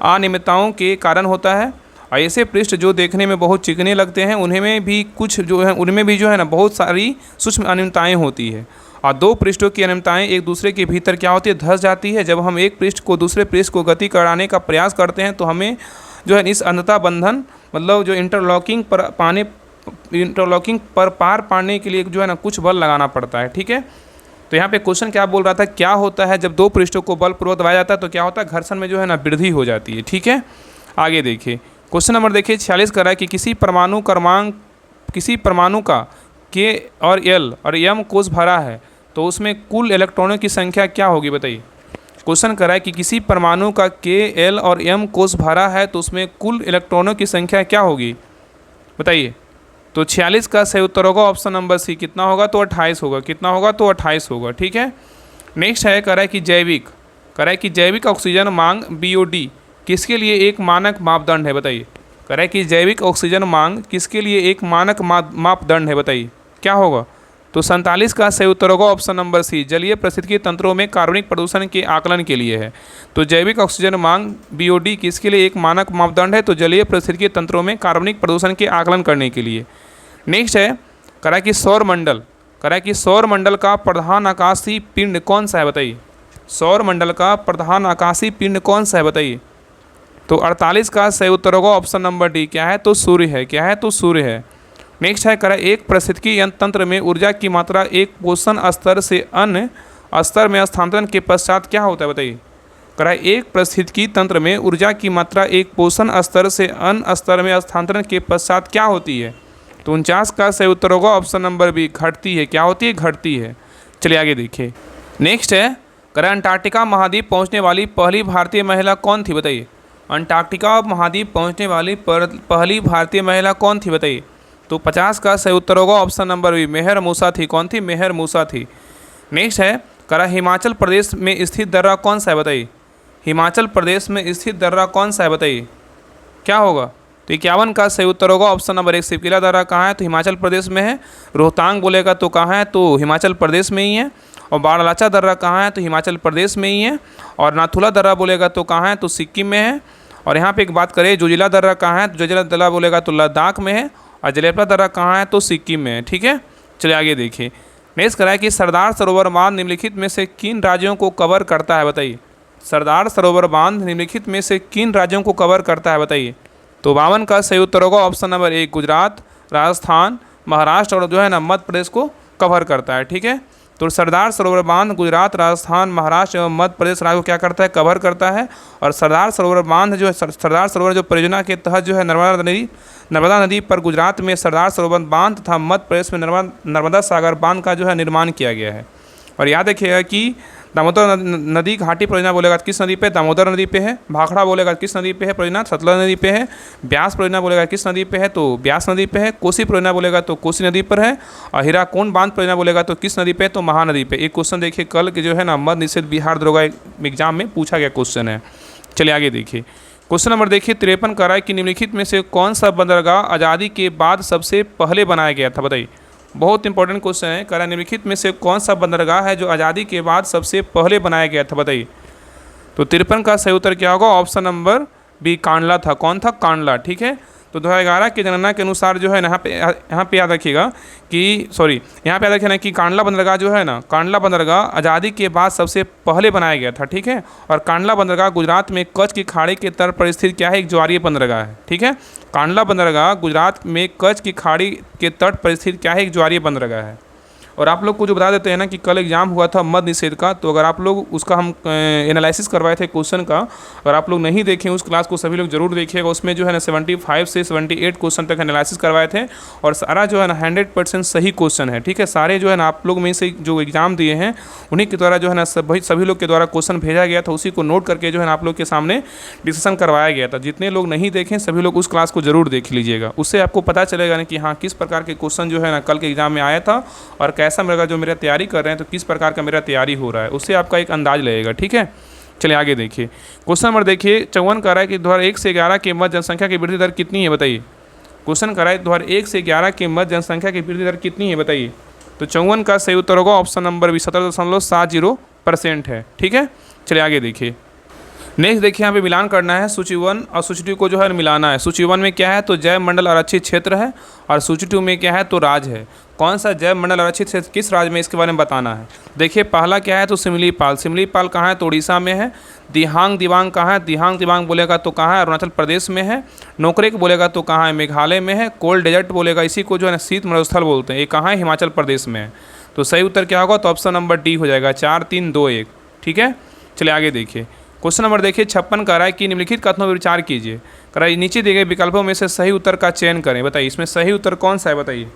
अनियमितताओं के कारण होता है। और ऐसे पृष्ठ जो देखने में बहुत चिकने लगते हैं उनमें भी कुछ जो है उनमें भी जो है ना बहुत सारी सूक्ष्म अनियमितताएँ होती है। और 2 पृष्ठों की अनियमितताएँ एक दूसरे के भीतर क्या होती है? धंस जाती है। जब हम एक पृष्ठ को दूसरे पृष्ठ को गति कराने का प्रयास करते हैं तो हमें जो है इस अंधता बंधन मतलब जो इंटरलॉकिंग पर पार पाने के लिए जो है ना कुछ बल लगाना पड़ता है। ठीक है, तो यहाँ पे क्वेश्चन क्या बोल रहा था? क्या होता है जब 2 पृष्ठों को बलपूर्वक दबाया जाता है तो क्या होता है? घर्षण में जो है ना वृद्धि हो जाती है। ठीक है, आगे देखिए क्वेश्चन नंबर देखिए 46 कर रहा है कि किसी परमाणु का के और एल और एम कोष भरा है तो उसमें कुल इलेक्ट्रॉनों की संख्या क्या होगी? बताइए। क्वेश्चन कर रहा है कि किसी परमाणु का के, एल और एम कोष भरा है तो उसमें कुल इलेक्ट्रॉनों की संख्या क्या होगी? बताइए। तो 46 का सही उत्तर होगा ऑप्शन नंबर सी, कितना होगा? तो 28 होगा। कितना होगा? तो 28 होगा। ठीक है, नेक्स्ट है कह रहा है कि जैविक ऑक्सीजन मांग BOD किसके लिए एक मानक मापदंड है? बताइए। कह रहा है कि जैविक ऑक्सीजन मांग किसके लिए एक मानक मापदंड है? बताइए क्या होगा? तो 47 का सही उत्तर होगा ऑप्शन नंबर सी, जलीय पारिस्थितिकी तंत्रों में कार्बनिक प्रदूषण के आकलन के लिए है। तो जैविक ऑक्सीजन मांग BOD किसके लिए एक मानक मापदंड है? तो जलीय पारिस्थितिकी तंत्रों में कार्बनिक प्रदूषण के आकलन करने के लिए। नेक्स्ट है कह रहा है कि सौर मंडल का प्रधान आकाशीय पिंड कौन सा है? बताइए। सौर मंडल का प्रधान आकाशीय पिंड कौन सा है? बताइए। तो 48 का सही उत्तर होगा ऑप्शन नंबर डी, क्या है तो सूर्य है, क्या है तो सूर्य है। नेक्स्ट है करा एक पारिस्थितिकी तंत्र में ऊर्जा की मात्रा एक पोषण स्तर से अन्य स्तर में स्थानांतरण के पश्चात क्या होता है बताइए। करा एक पारिस्थितिकी तंत्र में ऊर्जा की मात्रा एक पोषण स्तर से अन्य स्तर में स्थानांतरण के पश्चात क्या होती है। तो 49 का सही उत्तर होगा ऑप्शन नंबर बी, घटती है, क्या होती है घटती है। चलिए आगे देखिए। नेक्स्ट है करा अंटार्कटिका महाद्वीप पहुंचने वाली पहली भारतीय महिला कौन थी बताइए। अंटार्कटिका महाद्वीप पहुंचने वाली पहली भारतीय महिला कौन थी बताइए। तो 50 का सही उत्तर होगा ऑप्शन नंबर बी, मेहर मूसा थी। कौन थी, मेहर मूसा थी। नेक्स्ट है करा हिमाचल प्रदेश में स्थित दर्रा कौन सा है बताइए। हिमाचल प्रदेश में स्थित दर्रा कौन सा है बताइए, क्या होगा। तो 51 का सही उत्तर होगा ऑप्शन नंबर एक, सिपकिला दर्रा कहाँ है तो हिमाचल प्रदेश में है। रोहतांग बोलेगा तो कहाँ है तो हिमाचल प्रदेश में ही है। और बारालाचा दर्रा कहाँ है तो हिमाचल प्रदेश में ही है। और नाथुला दर्रा बोलेगा तो कहाँ है तो सिक्किम में है। और यहाँ पे एक बात करें जोजिला दर्रा कहाँ है तो जोजिला दर्रा बोलेगा तो लद्दाख में है। और जलेपा दर्रा कहाँ है तो सिक्किम में है, ठीक है। चलिए आगे देखिए। नेक्स्ट करा है कि सरदार सरोवर बांध निम्नलिखित में से किन राज्यों को कवर करता है बताइए। सरदार सरोवर बांध निम्नलिखित में से किन राज्यों को कवर करता है बताइए। तो 52 का सही उत्तर होगा ऑप्शन नंबर एक, गुजरात, राजस्थान, महाराष्ट्र और जो है ना मध्य प्रदेश को कवर करता है, ठीक है। तो सरदार सरोवर बांध गुजरात, राजस्थान, महाराष्ट्र एवं मध्य प्रदेश राज्य को क्या करता है, कवर करता है। और सरदार सरोवर बांध जो है, सरदार सरोवर जो परियोजना के तहत जो है नर्मदा नदी पर गुजरात में सरदार सरोवर बांध तथा मध्य प्रदेश में नर्मदा सागर बांध का जो है निर्माण किया गया है। और याद रखिएगा कि दामोदर नदी घाटी परियोजना बोलेगा किस नदी पे, दामोदर नदी पे है। भाखड़ा बोलेगा किस नदी पे है परियोजना, सतलज नदी पे है। ब्यास परियोजना बोलेगा किस नदी पे है तो ब्यास नदी पे है। कोसी परियोजना बोलेगा तो कोसी नदी पर है। और हीराकुंड बांध परियोजना बोलेगा तो किस नदी पे तो महानदी पे। एक क्वेश्चन देखिए कल के जो है ना मद्य निषेध बिहार दरोगा एग्जाम में पूछा गया क्वेश्चन है। चलिए आगे देखिए। क्वेश्चन नंबर देखिए 53 करा है कि निम्नलिखित में से कौन सा बंदरगाह आज़ादी के बाद सबसे पहले बनाया गया था बताइए। बहुत इंपॉर्टेंट क्वेश्चन है। करा निम्नलिखित में से कौन सा बंदरगाह है जो आज़ादी के बाद सबसे पहले बनाया गया था बताइए। तो 53 का सही उत्तर क्या होगा ऑप्शन नंबर बी, कांडला था। कौन था, कांडला, ठीक है। तो 2011 की जनगणना के अनुसार जो है ना यहाँ पे याद रखिएगा कि यहाँ पे याद रखिए ना कि कांडला बंदरगाह जो है ना, कांडला बंदरगाह आज़ादी के बाद सबसे पहले बनाया गया था, ठीक है। और कांडला बंदरगाह गुजरात में कच्छ की खाड़ी के तट पर स्थित क्या है, एक ज्वारीय बंदरगाह है, ठीक है। कांडला बंदरगाह गुजरात में कच्छ की खाड़ी के तट पर स्थित क्या है, एक ज्वारीय बंदरगाह है। और आप लोग को जो बता देते हैं ना कि कल एग्जाम हुआ था मद्य निषेध का, तो अगर आप लोग उसका हम एनालिसिस करवाए थे क्वेश्चन का, अगर आप लोग नहीं देखें उस क्लास को सभी लोग जरूर देखिएगा। उसमें जो है ना 75 से 78 क्वेश्चन तक एनालिसिस करवाए थे और सारा जो है ना 100% सही क्वेश्चन है, ठीक है। सारे जो है ना आप लोग में से जो एग्जाम दिए हैं उन्हीं के द्वारा जो है ना सभी लोग के द्वारा क्वेश्चन भेजा गया था, उसी को नोट करके जो है ना आप लोग के सामने डिस्कशन करवाया गया था। जितने लोग नहीं देखें सभी लोग उस क्लास को जरूर देख लीजिएगा, उससे आपको पता चलेगा ना कि हाँ किस प्रकार के क्वेश्चन जो है ना कल के एग्जाम में आया था और कैसा मेरा तैयारी कर रहे हैं तो किस प्रकार का मेरा तैयारी हो रहा है, उससे आपका एक अंदाज लगेगा, ठीक है। चलिए आगे देखिए। क्वेश्चन नंबर देखिए 54 कह रहा है कि 2001 से 11 के मध्य जनसंख्या की वृद्धि दर कितनी है बताइए। क्वेश्चन कह रहा है 2001 से 11 के मध्य जनसंख्या की वृद्धि दर कितनी है बताइए। तो 54 का सही उत्तर होगा ऑप्शन नंबर बी, 17.70% है, ठीक है। चलिए आगे देखिए। नेक्स्ट देखिए यहाँ पे मिलान करना है, सूची 1 और सूची 2 को जो है मिलाना है। सूची 1 में क्या है तो जैव मंडल आरक्षित क्षेत्र है और सूची 2 में क्या है तो राज्य है। कौन सा जैव मंडल आरक्षित क्षेत्र किस राज्य में, इसके बारे में बताना है। देखिए पहला क्या है तो सिमलीपाल, सिमलीपाल कहाँ है तो उड़ीसा में है। दिहांग दिबांग कहाँ है, दिहांग दिबांग बोलेगा तो कहाँ है, अरुणाचल प्रदेश में है। नोकरेक बोलेगा तो कहाँ है, मेघालय में है। कोल्ड डेजर्ट बोलेगा, इसी को जो है ना शीत मरुस्थल बोलते हैं, ये कहाँ है, हिमाचल प्रदेश में है। तो सही उत्तर क्या होगा तो ऑप्शन नंबर डी हो जाएगा, 4 3 2 1, ठीक है। चलिए आगे देखिए। क्वेश्चन नंबर देखिए 56 कह रहा है कि निम्नलिखित कथनों पर विचार कीजिए। कह रहा है नीचे दिए गए विकल्पों में से सही उत्तर का चयन करें, बताइए इसमें सही उत्तर कौन सा है, बताइए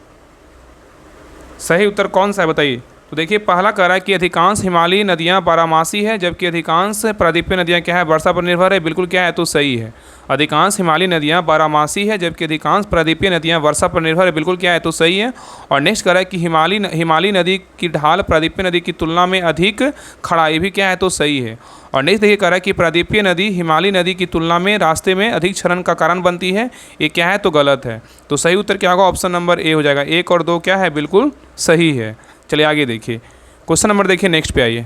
सही उत्तर कौन सा है बताइए। तो देखिए पहला कह रहा है कि अधिकांश हिमालयी नदियां बारहमासी है जबकि अधिकांश प्रायद्वीपीय नदियां क्या है, वर्षा पर निर्भर है, बिल्कुल क्या है तो सही है। अधिकांश हिमालयी नदियां बारहमासी है जबकि अधिकांश प्रायद्वीपीय नदियां वर्षा पर निर्भर है, बिल्कुल क्या है तो सही है। और नेक्स्ट कह रहा है कि हिमालयी नदी की ढाल प्रायद्वीपीय नदी की तुलना में अधिक खड़ा, ये भी क्या है तो सही है। और नेक्स्ट देखिए कह रहा है कि प्रायद्वीपीय नदी हिमालयी नदी की तुलना में रास्ते में अधिक क्षरण का कारण बनती है, ये क्या है तो गलत है। तो सही उत्तर क्या होगा ऑप्शन नंबर ए हो जाएगा, 1 और 2 क्या है बिल्कुल सही है। चलिए आगे देखिए। क्वेश्चन नंबर देखिए नेक्स्ट पे आइए।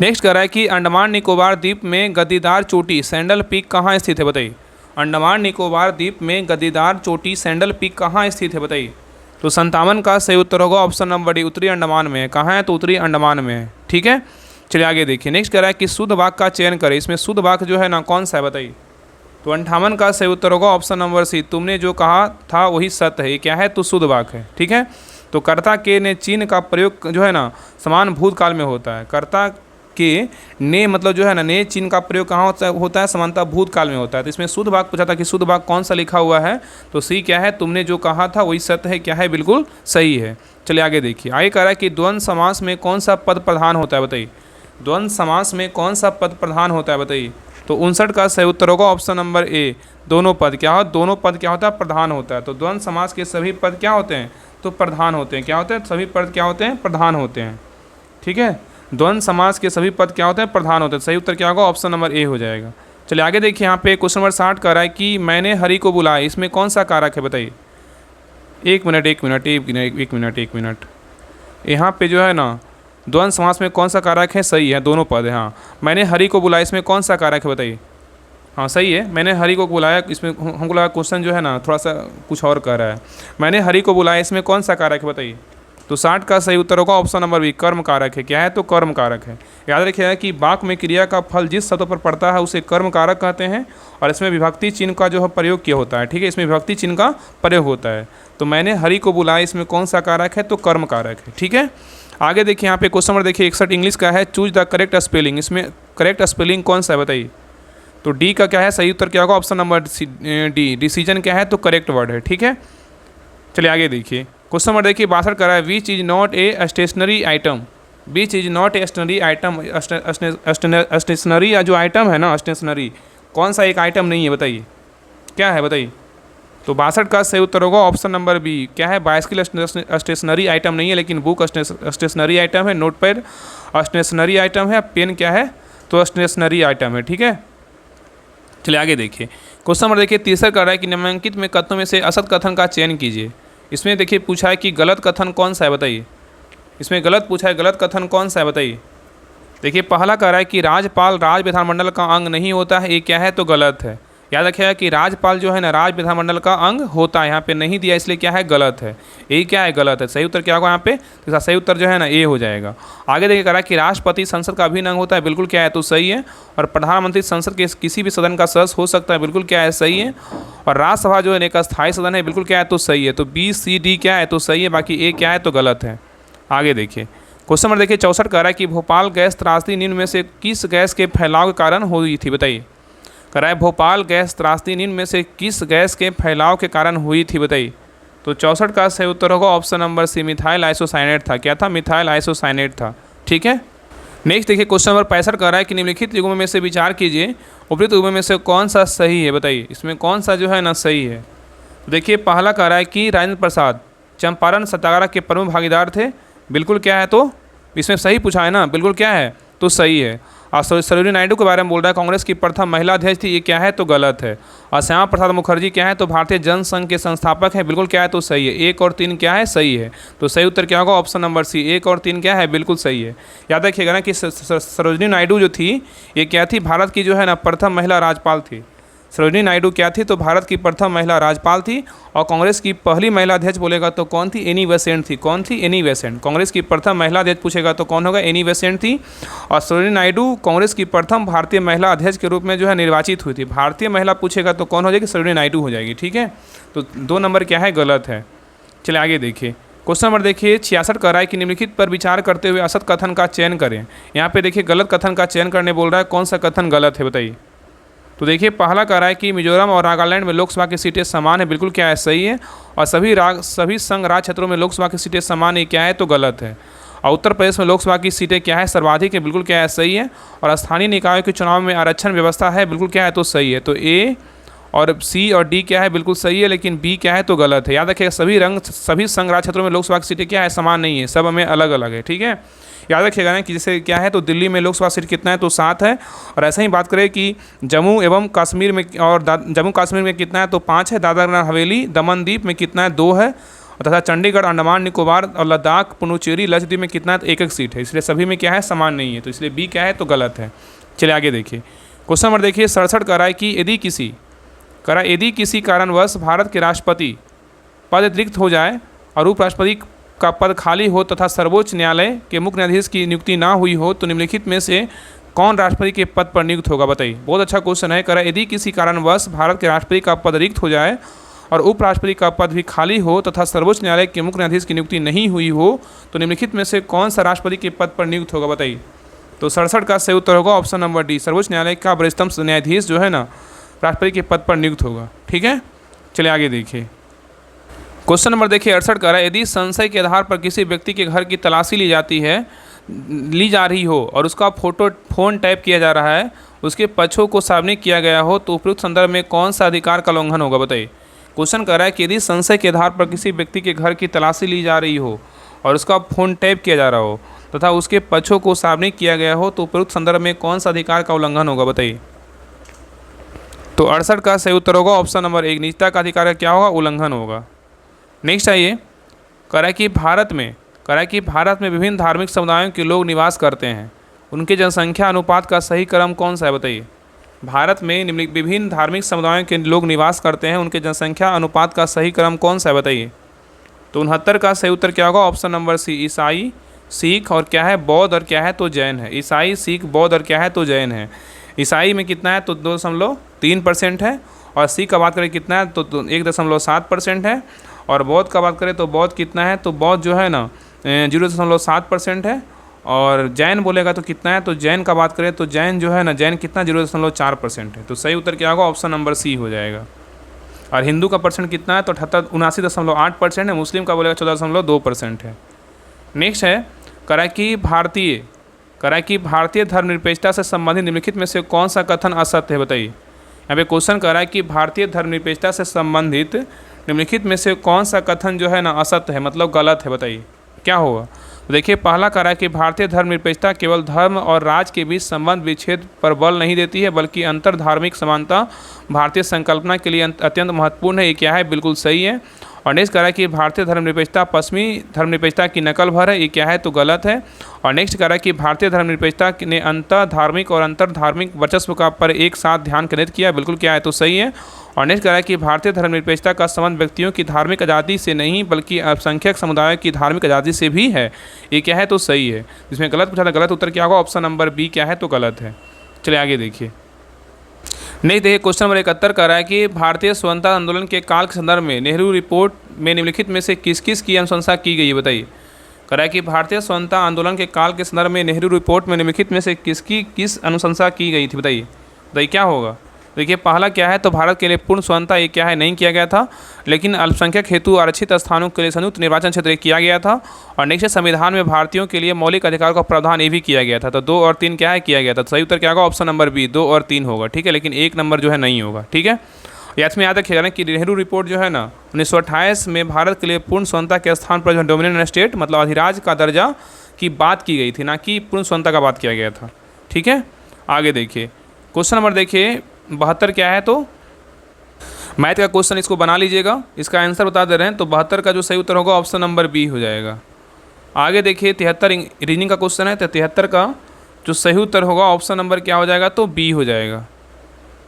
नेक्स्ट कह रहा है कि अंडमान निकोबार द्वीप में गद्दीदार चोटी सैंडल पीक कहाँ स्थित है, बताइए। अंडमान निकोबार द्वीप में गद्दीदार चोटी सैंडल पीक कहाँ स्थित है, बताइए। तो 57 का सही उत्तर होगा ऑप्शन नंबर डी, उत्तरी अंडमान में है। कहाँ है तो उत्तरी अंडमान में है, ठीक है। चलिए आगे देखिए। नेक्स्ट कह रहा है कि शुद्ध वाक्य का चयन करें, इसमें शुद्ध वाक्य जो है ना कौन सा है, बताइए। तो 58 का सही उत्तर होगा ऑप्शन नंबर सी, तुमने जो कहा था वही सत्य है। ये क्या है? तो शुद्ध वाक्य है। ठीक है, तो कर्ता के ने चिन्ह का प्रयोग जो है ना समान भूतकाल में होता है। कर्ता के ने मतलब जो है ना ने चिन्ह का प्रयोग कहाँ होता है? समानता भूतकाल में होता है। तो इसमें शुद्ध वाक्य पूछा था कि शुद्ध वाक्य कौन सा लिखा हुआ है, तो सी क्या है? तुमने जो कहा था वही सत्य है। क्या है? बिल्कुल सही है। चलिए आगे देखिए, आगे कह रहा है कि द्वंद्व समास में कौन सा पद प्रधान होता है? बताइए, द्वंद्व समास में कौन सा पद प्रधान होता है? बताइए। तो 59 का सही उत्तर होगा ऑप्शन नंबर ए, दोनों पद। क्या हो? दोनों पद क्या होता है? प्रधान होता है। तो द्वंद्व समास के सभी पद क्या होते हैं? तो प्रधान होते हैं। क्या होते हैं? सभी पद क्या होते हैं? प्रधान होते हैं। ठीक है, द्वंद्व समास के सभी पद क्या होते हैं? प्रधान होते हैं। सही उत्तर क्या होगा? ऑप्शन नंबर ए हो जाएगा। चलिए आगे देखिए, यहाँ पे क्वेश्चन नंबर 60 कह रहा है कि मैंने हरि को बुलाया, इसमें कौन सा कारक है? बताइए। एक मिनट। यहाँ पे जो है ना द्वंद्व समास में कौन सा कारक है? सही है, दोनों पद है। हाँ, मैंने हरि को बुलाया, इसमें कौन सा कारक है? बताइए। हाँ सही है, मैंने हरि को बुलाया। इसमें हमको लगा क्वेश्चन जो है ना थोड़ा सा कुछ और कह रहा है। मैंने हरि को बुलाया, इसमें कौन सा कारक है? बताइए। तो 60 का सही उत्तर होगा ऑप्शन नंबर बी, कर्म कारक है। क्या है? तो कर्म कारक है। याद रखिएगा कि वाक्य में क्रिया का फल जिस शब्द पर पड़ता है उसे कर्म कारक कहते हैं, और इसमें विभक्ति चिन्ह का जो है प्रयोग किया होता है। ठीक है, इसमें विभक्ति चिन्ह का प्रयोग होता है। तो मैंने हरि को बुलाया, इसमें कौन सा कारक है? तो कर्म कारक है। ठीक है, आगे देखिए, यहाँ पे क्वेश्चन नंबर देखिए 61 इंग्लिश का है, चूज द करेक्ट स्पेलिंग। इसमें करेक्ट स्पेलिंग कौन सा है? बताइए। तो डी का क्या है? सही उत्तर क्या होगा? ऑप्शन नंबर डी, डिसीजन क्या है? तो करेक्ट वर्ड है। ठीक है, चलिए आगे देखिए, क्वेश्चन नंबर देखिए 62 कर रहा है, which is not a stationery item. Which is not a stationery item. Stationery जो आइटम है ना, स्टेशनरी कौन सा एक आइटम नहीं है? बताइए क्या है? बताइए। तो 62 का सही उत्तर होगा ऑप्शन नंबर बी। क्या है? बाइसिकल स्टेशनरी आइटम नहीं है, लेकिन बुक स्टेशनरी आइटम है, नोट पैड स्टेशनरी आइटम है, पेन क्या है? तो स्टेशनरी आइटम है। ठीक है, चलिए आगे देखिए, क्वेश्चन नंबर देखिए 63 कर रहा है कि निम्नलिखित में कथनों में से असत कथन का चयन कीजिए। इसमें देखिए पूछा है कि गलत कथन कौन सा है? बताइए। इसमें गलत पूछा है, गलत कथन कौन सा है? बताइए। देखिए पहला कह रहा है कि राज्यपाल राज्य विधानमंडल का अंग नहीं होता है, ये क्या है? तो गलत है। याद रखिएगा कि राज्यपाल जो है ना राज्य विधानमंडल का अंग होता है, यहाँ पे नहीं दिया, इसलिए क्या है? गलत है। यही क्या है? गलत है। सही उत्तर क्या होगा यहाँ पे? तो इसका सही उत्तर जो है ना ए हो जाएगा। आगे देखिए कह रहा है कि राष्ट्रपति संसद का अभिन्न अंग होता है, बिल्कुल क्या है? तो सही है। और प्रधानमंत्री संसद के किसी भी सदन का सदस्य हो सकता है, बिल्कुल क्या है? सही है। और राज्यसभा जो है एक अस्थायी सदन है, बिल्कुल क्या है? तो सही है। तो बी सी डी क्या है? तो सही है, बाकी ए क्या है? तो गलत है। आगे देखिए, क्वेश्चन नंबर देखिए 64 कह रहा है कि भोपाल गैस त्रासदी निम्न में से किस गैस के फैलाव के कारण हुई थी? बताइए। कह रहा है भोपाल गैस त्रासदी निम्न में से किस गैस के फैलाव के कारण हुई थी? बताइए। तो 64 का सही उत्तर होगा option number C, methyl isocyanate था। क्या था? मिथाइल आइसोसाइनेट था। ठीक है, नेक्स्ट देखिए क्वेश्चन नंबर 65 कह रहा है कि निम्नलिखित युग्म में से विचार कीजिए, उपयुक्त युग्म में से कौन सा सही है? बताइए, इसमें कौन सा जो है ना सही है? तो देखिए पहला कह रहा है कि राजेंद्र प्रसाद चंपारण सत्याग्रह के प्रमुख भागीदार थे, बिल्कुल क्या है? तो इसमें सही पूछा है ना, बिल्कुल क्या है? तो सही है। और सरोजिनी नायडू के बारे में बोल रहा है, कांग्रेस की प्रथम महिला अध्यक्ष थी, ये क्या है? तो गलत है। और श्यामा प्रसाद मुखर्जी क्या है? तो भारतीय जनसंघ के संस्थापक है, बिल्कुल क्या है? तो सही है। 1 और 3 क्या है? सही है। तो सही उत्तर क्या होगा? ऑप्शन नंबर सी, 1 और 3 क्या है? बिल्कुल सही है। याद रखिएगा ना कि सरोजिनी नायडू जो थी ये क्या थी? भारत की जो है ना प्रथम महिला राज्यपाल थी। सरोजिनी नायडू क्या थी? तो भारत की प्रथम महिला राज्यपाल थी। और कांग्रेस की पहली महिला अध्यक्ष बोलेगा तो कौन थी? एनी बेसेंट थी। कौन थी? Annie Besant. कांग्रेस की प्रथम महिला अध्यक्ष पूछेगा तो कौन होगा? एनी बेसेंट थी। और सरोजिनी नायडू कांग्रेस की प्रथम भारतीय महिला अध्यक्ष के रूप में जो है निर्वाचित हुई थी। भारतीय महिला पूछेगा तो कौन हो जाएगी? सरोजिनी नायडू हो जाएगी। ठीक है, तो 2 नंबर क्या है? गलत है। चलिए आगे देखिए, क्वेश्चन नंबर देखिए 66 कह रहा है कि निम्नलिखित पर विचार करते हुए असत कथन का चयन करें। यहाँ पे देखिए गलत कथन का चयन करने बोल रहा है, कौन सा कथन गलत है? बताइए। तो देखिए पहला कह रहा है कि मिजोरम और नागालैंड में लोकसभा की सीटें समान है, बिल्कुल क्या है? सही है। और सभी संघ राज्य क्षेत्रों में लोकसभा की सीटें समान है, क्या है? तो गलत है। और उत्तर प्रदेश में लोकसभा की सीटें क्या है? सर्वाधिक है, बिल्कुल क्या है? सही है। और स्थानीय निकायों के चुनाव में आरक्षण व्यवस्था है, बिल्कुल क्या है? तो सही है। तो ए और सी और डी क्या है? बिल्कुल सही है, लेकिन बी क्या है? तो गलत है। याद रखिएगा सभी संघ राज्य क्षेत्रों में लोकसभा की सीटें क्या है? समान नहीं है, सब हमें अलग अलग है। ठीक है, याद रखिएगा ना कि जैसे क्या है? तो दिल्ली में लोकसभा सीट कितना है? तो 7 है। और ऐसे ही बात करें कि जम्मू एवं कश्मीर में और जम्मू कश्मीर में कितना है? तो 5 है। दादरा नगर हवेली दमन दीप में कितना है? 2 है। तथा चंडीगढ़ अंडमान निकोबार और लद्दाख पुडुचेरी लक्षद्वीप में कितना है? तो 1 सीट है। इसलिए सभी में क्या है? समान नहीं है। तो इसलिए बी क्या है? तो गलत है। चलिए आगे देखिए, क्वेश्चन नंबर देखिए 67 कह रहा है कि यदि किसी कारणवश भारत के राष्ट्रपति पद रिक्त हो जाए और उपराष्ट्रपति का पद खाली हो तथा सर्वोच्च न्यायालय के मुख्य न्यायाधीश की नियुक्ति ना हुई हो तो निम्नलिखित में से कौन राष्ट्रपति के पद पर नियुक्त होगा बताइए। बहुत अच्छा क्वेश्चन है। कह रहा है यदि किसी कारणवश भारत के राष्ट्रपति का पद रिक्त हो जाए और उपराष्ट्रपति का पद भी खाली हो तथा सर्वोच्च न्यायालय के मुख्य न्यायाधीश की नियुक्ति नहीं हुई हो तो निम्नलिखित में से कौन सा राष्ट्रपति के पद पर नियुक्त होगा बताइए। तो 67 का सही उत्तर होगा ऑप्शन नंबर डी, सर्वोच्च न्यायालय का वरिष्ठतम न्यायाधीश जो है ना राष्ट्रपति के पद पर नियुक्त होगा। ठीक है, चलिए आगे देखिए। क्वेश्चन नंबर देखिए 68 का है यदि संशय के आधार पर किसी व्यक्ति के घर की तलाशी ली जा रही हो और उसका फोन टैप किया जा रहा है, उसके पक्षों को सामने किया गया हो तो उपयुक्त संदर्भ में कौन सा अधिकार का उल्लंघन होगा बताइए। क्वेश्चन कर रहा है कि यदि संशय के आधार पर किसी व्यक्ति के घर की तलाशी ली जा रही हो और उसका फ़ोन टैप किया जा रहा हो तथा उसके पक्षों को सामने किया गया हो तो उपयुक्त संदर्भ में कौन सा अधिकार का उल्लंघन होगा बताइए। तो 68 का सही उत्तर होगा ऑप्शन नंबर 1, निजता का अधिकार का क्या होगा, उल्लंघन होगा। नेक्स्ट आइए, कह रहा है कि भारत में विभिन्न धार्मिक समुदायों के लोग निवास करते हैं, उनके जनसंख्या अनुपात का सही क्रम कौन सा है बताइए। भारत में विभिन्न धार्मिक समुदायों के लोग निवास करते हैं, उनके जनसंख्या अनुपात का सही क्रम कौन सा है बताइए। तो 69 का सही उत्तर क्या होगा, ऑप्शन नंबर सी, ईसाई, सिख और क्या है, बौद्ध और क्या है तो जैन है। ईसाई, सिख, बौद्ध और क्या है तो जैन है। ईसाई में कितना है तो 2.3% है और सिख का बात करें कितना है तो 1.7% है और बौद्ध का बात करें तो बौद्ध कितना है तो बौद्ध जो है ना 0.7% है और जैन बोलेगा तो कितना है तो जैन का बात करें तो जैन जो है ना जैन कितना 0.4% है। तो सही उत्तर क्या होगा, ऑप्शन नंबर सी हो जाएगा। और हिंदू का परसेंट कितना है तो 79.8% है, मुस्लिम का बोलेगा 14.2% है। नेक्स्ट है करा कि भारतीय धर्मनिरपेक्षता से संबंधित निम्नलिखित में से कौन सा कथन असत्य है बताइए। यहाँ पे क्वेश्चन कर रहा है कि भारतीय धर्मनिरपेक्षता से संबंधित निम्नलिखित में से कौन सा कथन जो है ना असत्य है, मतलब गलत है बताइए, क्या होगा। तो देखिए पहला कह रहा है कि भारतीय धर्मनिरपेक्षता केवल धर्म और राज के बीच संबंध विच्छेद पर बल नहीं देती है बल्कि अंतर धार्मिक समानता भारतीय संकल्पना के लिए अत्यंत महत्वपूर्ण है, ये क्या है, बिल्कुल सही है। और नेक्स्ट कह रहा है कि भारतीय धर्मनिरपेक्षता पश्चिमी धर्मनिरपेक्षता की नकल भर है, ये क्या है तो गलत है। और नेक्स्ट कह रहा है कि भारतीय धर्मनिरपेक्षता ने अंतर धार्मिक और अंतर धार्मिक वर्चस्व का पर एक साथ ध्यान केंद्रित किया, बिल्कुल क्या है तो सही है। और नेक्स्ट कह रहा है कि भारतीय धर्मनिरपेक्षता का संबंध व्यक्तियों की धार्मिक आज़ादी से नहीं बल्कि अल्पसंख्यक समुदायों की धार्मिक आज़ादी से भी है, ये क्या है तो सही है। जिसमें गलत पूछा था, गलत उत्तर क्या होगा, ऑप्शन नंबर बी क्या है तो गलत है। चलिए आगे देखिए। नहीं देखिए क्वेश्चन नंबर 71 कह रहा है कि भारतीय स्वतंत्रता आंदोलन के काल के संदर्भ में नेहरू रिपोर्ट में निम्नलिखित में से किस किस की अनुशंसा की गई है बताइए। कह रहा है कि भारतीय स्वतंत्रता आंदोलन के काल के संदर्भ में नेहरू रिपोर्ट में निम्नलिखित में से किस अनुशंसा की गई थी बताइए क्या होगा। देखिए पहला क्या है तो भारत के लिए पूर्ण स्वतंत्रता ये क्या है नहीं किया गया था, लेकिन अल्पसंख्यक हेतु आरक्षित स्थानों के लिए संयुक्त निर्वाचन क्षेत्र किया गया था। और नेक्स्ट संविधान में भारतीयों के लिए मौलिक अधिकारों का प्रावधान ये भी किया गया था। तो 2 और 3 क्या है किया गया था, तो सही उत्तर क्या होगा, ऑप्शन नंबर बी 2 और 3 होगा। ठीक है, लेकिन 1 नंबर जो है नहीं होगा। ठीक है, इसमें याद रखिएगा कि नेहरू रिपोर्ट जो है ना 1928 में भारत के लिए पूर्ण स्वतंत्रता के स्थान पर जो डोमिनियन स्टेट मतलब अधिराज का दर्जा की बात की गई थी, ना कि पूर्ण स्वतंत्रता का बात किया गया था। ठीक है, आगे देखिए क्वेश्चन नंबर देखिए 72 क्या है तो मैथ का क्वेश्चन, इसको बना लीजिएगा, इसका आंसर बता दे रहे हैं। तो 72 का जो सही उत्तर होगा ऑप्शन नंबर बी हो जाएगा। आगे देखिए 73 रीजनिंग का क्वेश्चन है, तो 73 का जो सही उत्तर होगा ऑप्शन नंबर क्या हो जाएगा तो बी हो जाएगा।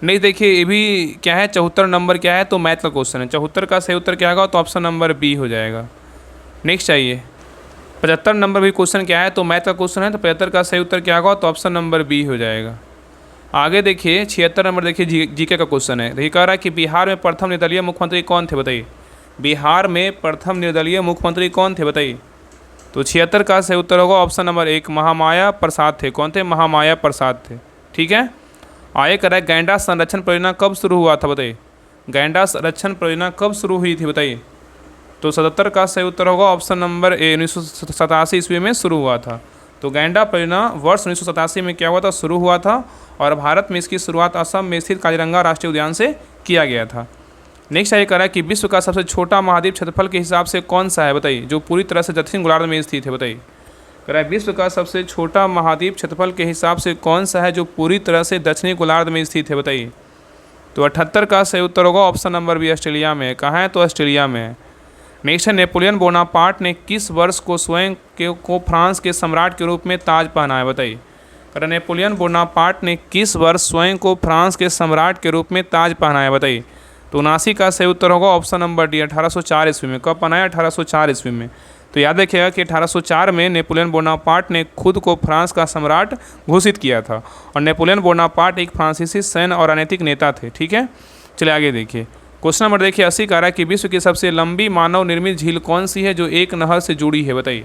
नहीं देखिए ये भी क्या है 74 नंबर क्या है तो मैथ का क्वेश्चन है, 74 का सही उत्तर क्या होगा तो ऑप्शन नंबर बी हो जाएगा। नेक्स्ट आइए 75 नंबर भी क्वेश्चन क्या है तो मैथ का क्वेश्चन है, तो 75 का सही उत्तर क्या होगा तो ऑप्शन नंबर बी हो जाएगा। आगे देखिए 76 नंबर देखिए जीके का क्वेश्चन है। देखिए कह रहा है कि बिहार में प्रथम निर्दलीय मुख्यमंत्री कौन थे बताइए। बिहार में प्रथम निर्दलीय मुख्यमंत्री कौन थे बताइए। तो 76 का सही उत्तर होगा ऑप्शन नंबर 1 महामाया प्रसाद थे। कौन थे, महामाया प्रसाद थे। ठीक है, आगे कह रहा है गैंडा संरक्षण परियोजना कब शुरू हुआ था बताइए। गैंडा संरक्षण परियोजना कब शुरू हुई थी बताइए। तो 77 का सही उत्तर होगा ऑप्शन नंबर ए 1987 ईस्वी में शुरू हुआ था। तो गैंडा परियोजना वर्ष 1987 में क्या हुआ था, शुरू हुआ था और भारत में इसकी शुरुआत असम में स्थित काजीरंगा राष्ट्रीय उद्यान से किया गया था। नेक्स्ट ये कह रहा है कि विश्व का सबसे छोटा महाद्वीप क्षेत्रफल के हिसाब से कौन सा है बताइए, जो पूरी तरह से दक्षिण गोलार्ध में स्थित है बताइए। कह रहा है विश्व का सबसे छोटा महाद्वीप क्षेत्रफल के हिसाब से कौन सा है जो पूरी तरह से दक्षिणी गोलार्ध में स्थित है बताइए। तो 78 का सही उत्तर होगा ऑप्शन नंबर बी ऑस्ट्रेलिया में। कहाँ है तो ऑस्ट्रेलिया में है। नेक्स्ट है नेपोलियन बोनापार्ट ने किस वर्ष को स्वयं को फ्रांस के सम्राट के रूप में ताज पहनाया बताइए। कह नेपोलियन बोनापार्ट ने किस वर्ष स्वयं को फ्रांस के सम्राट के रूप में ताज पहनाया बताइए। तो 79 का सही उत्तर होगा ऑप्शन नंबर डी 1804 ईस्वी में। कब पहनाया, 1804 ईस्वी में। तो याद रखिएगा कि 1804 में नेपोलियन बोनापार्ट ने खुद को फ्रांस का सम्राट घोषित किया था और नेपोलियन बोनापार्ट एक फ्रांसीसी सैन्य और राजनीतिक नेता थे। ठीक है, चलिए आगे देखिए। क्वेश्चन नंबर देखिए 80 का रहा है कि विश्व की सबसे लंबी मानव निर्मित झील कौन सी है जो एक नहर से जुड़ी है? बताइए,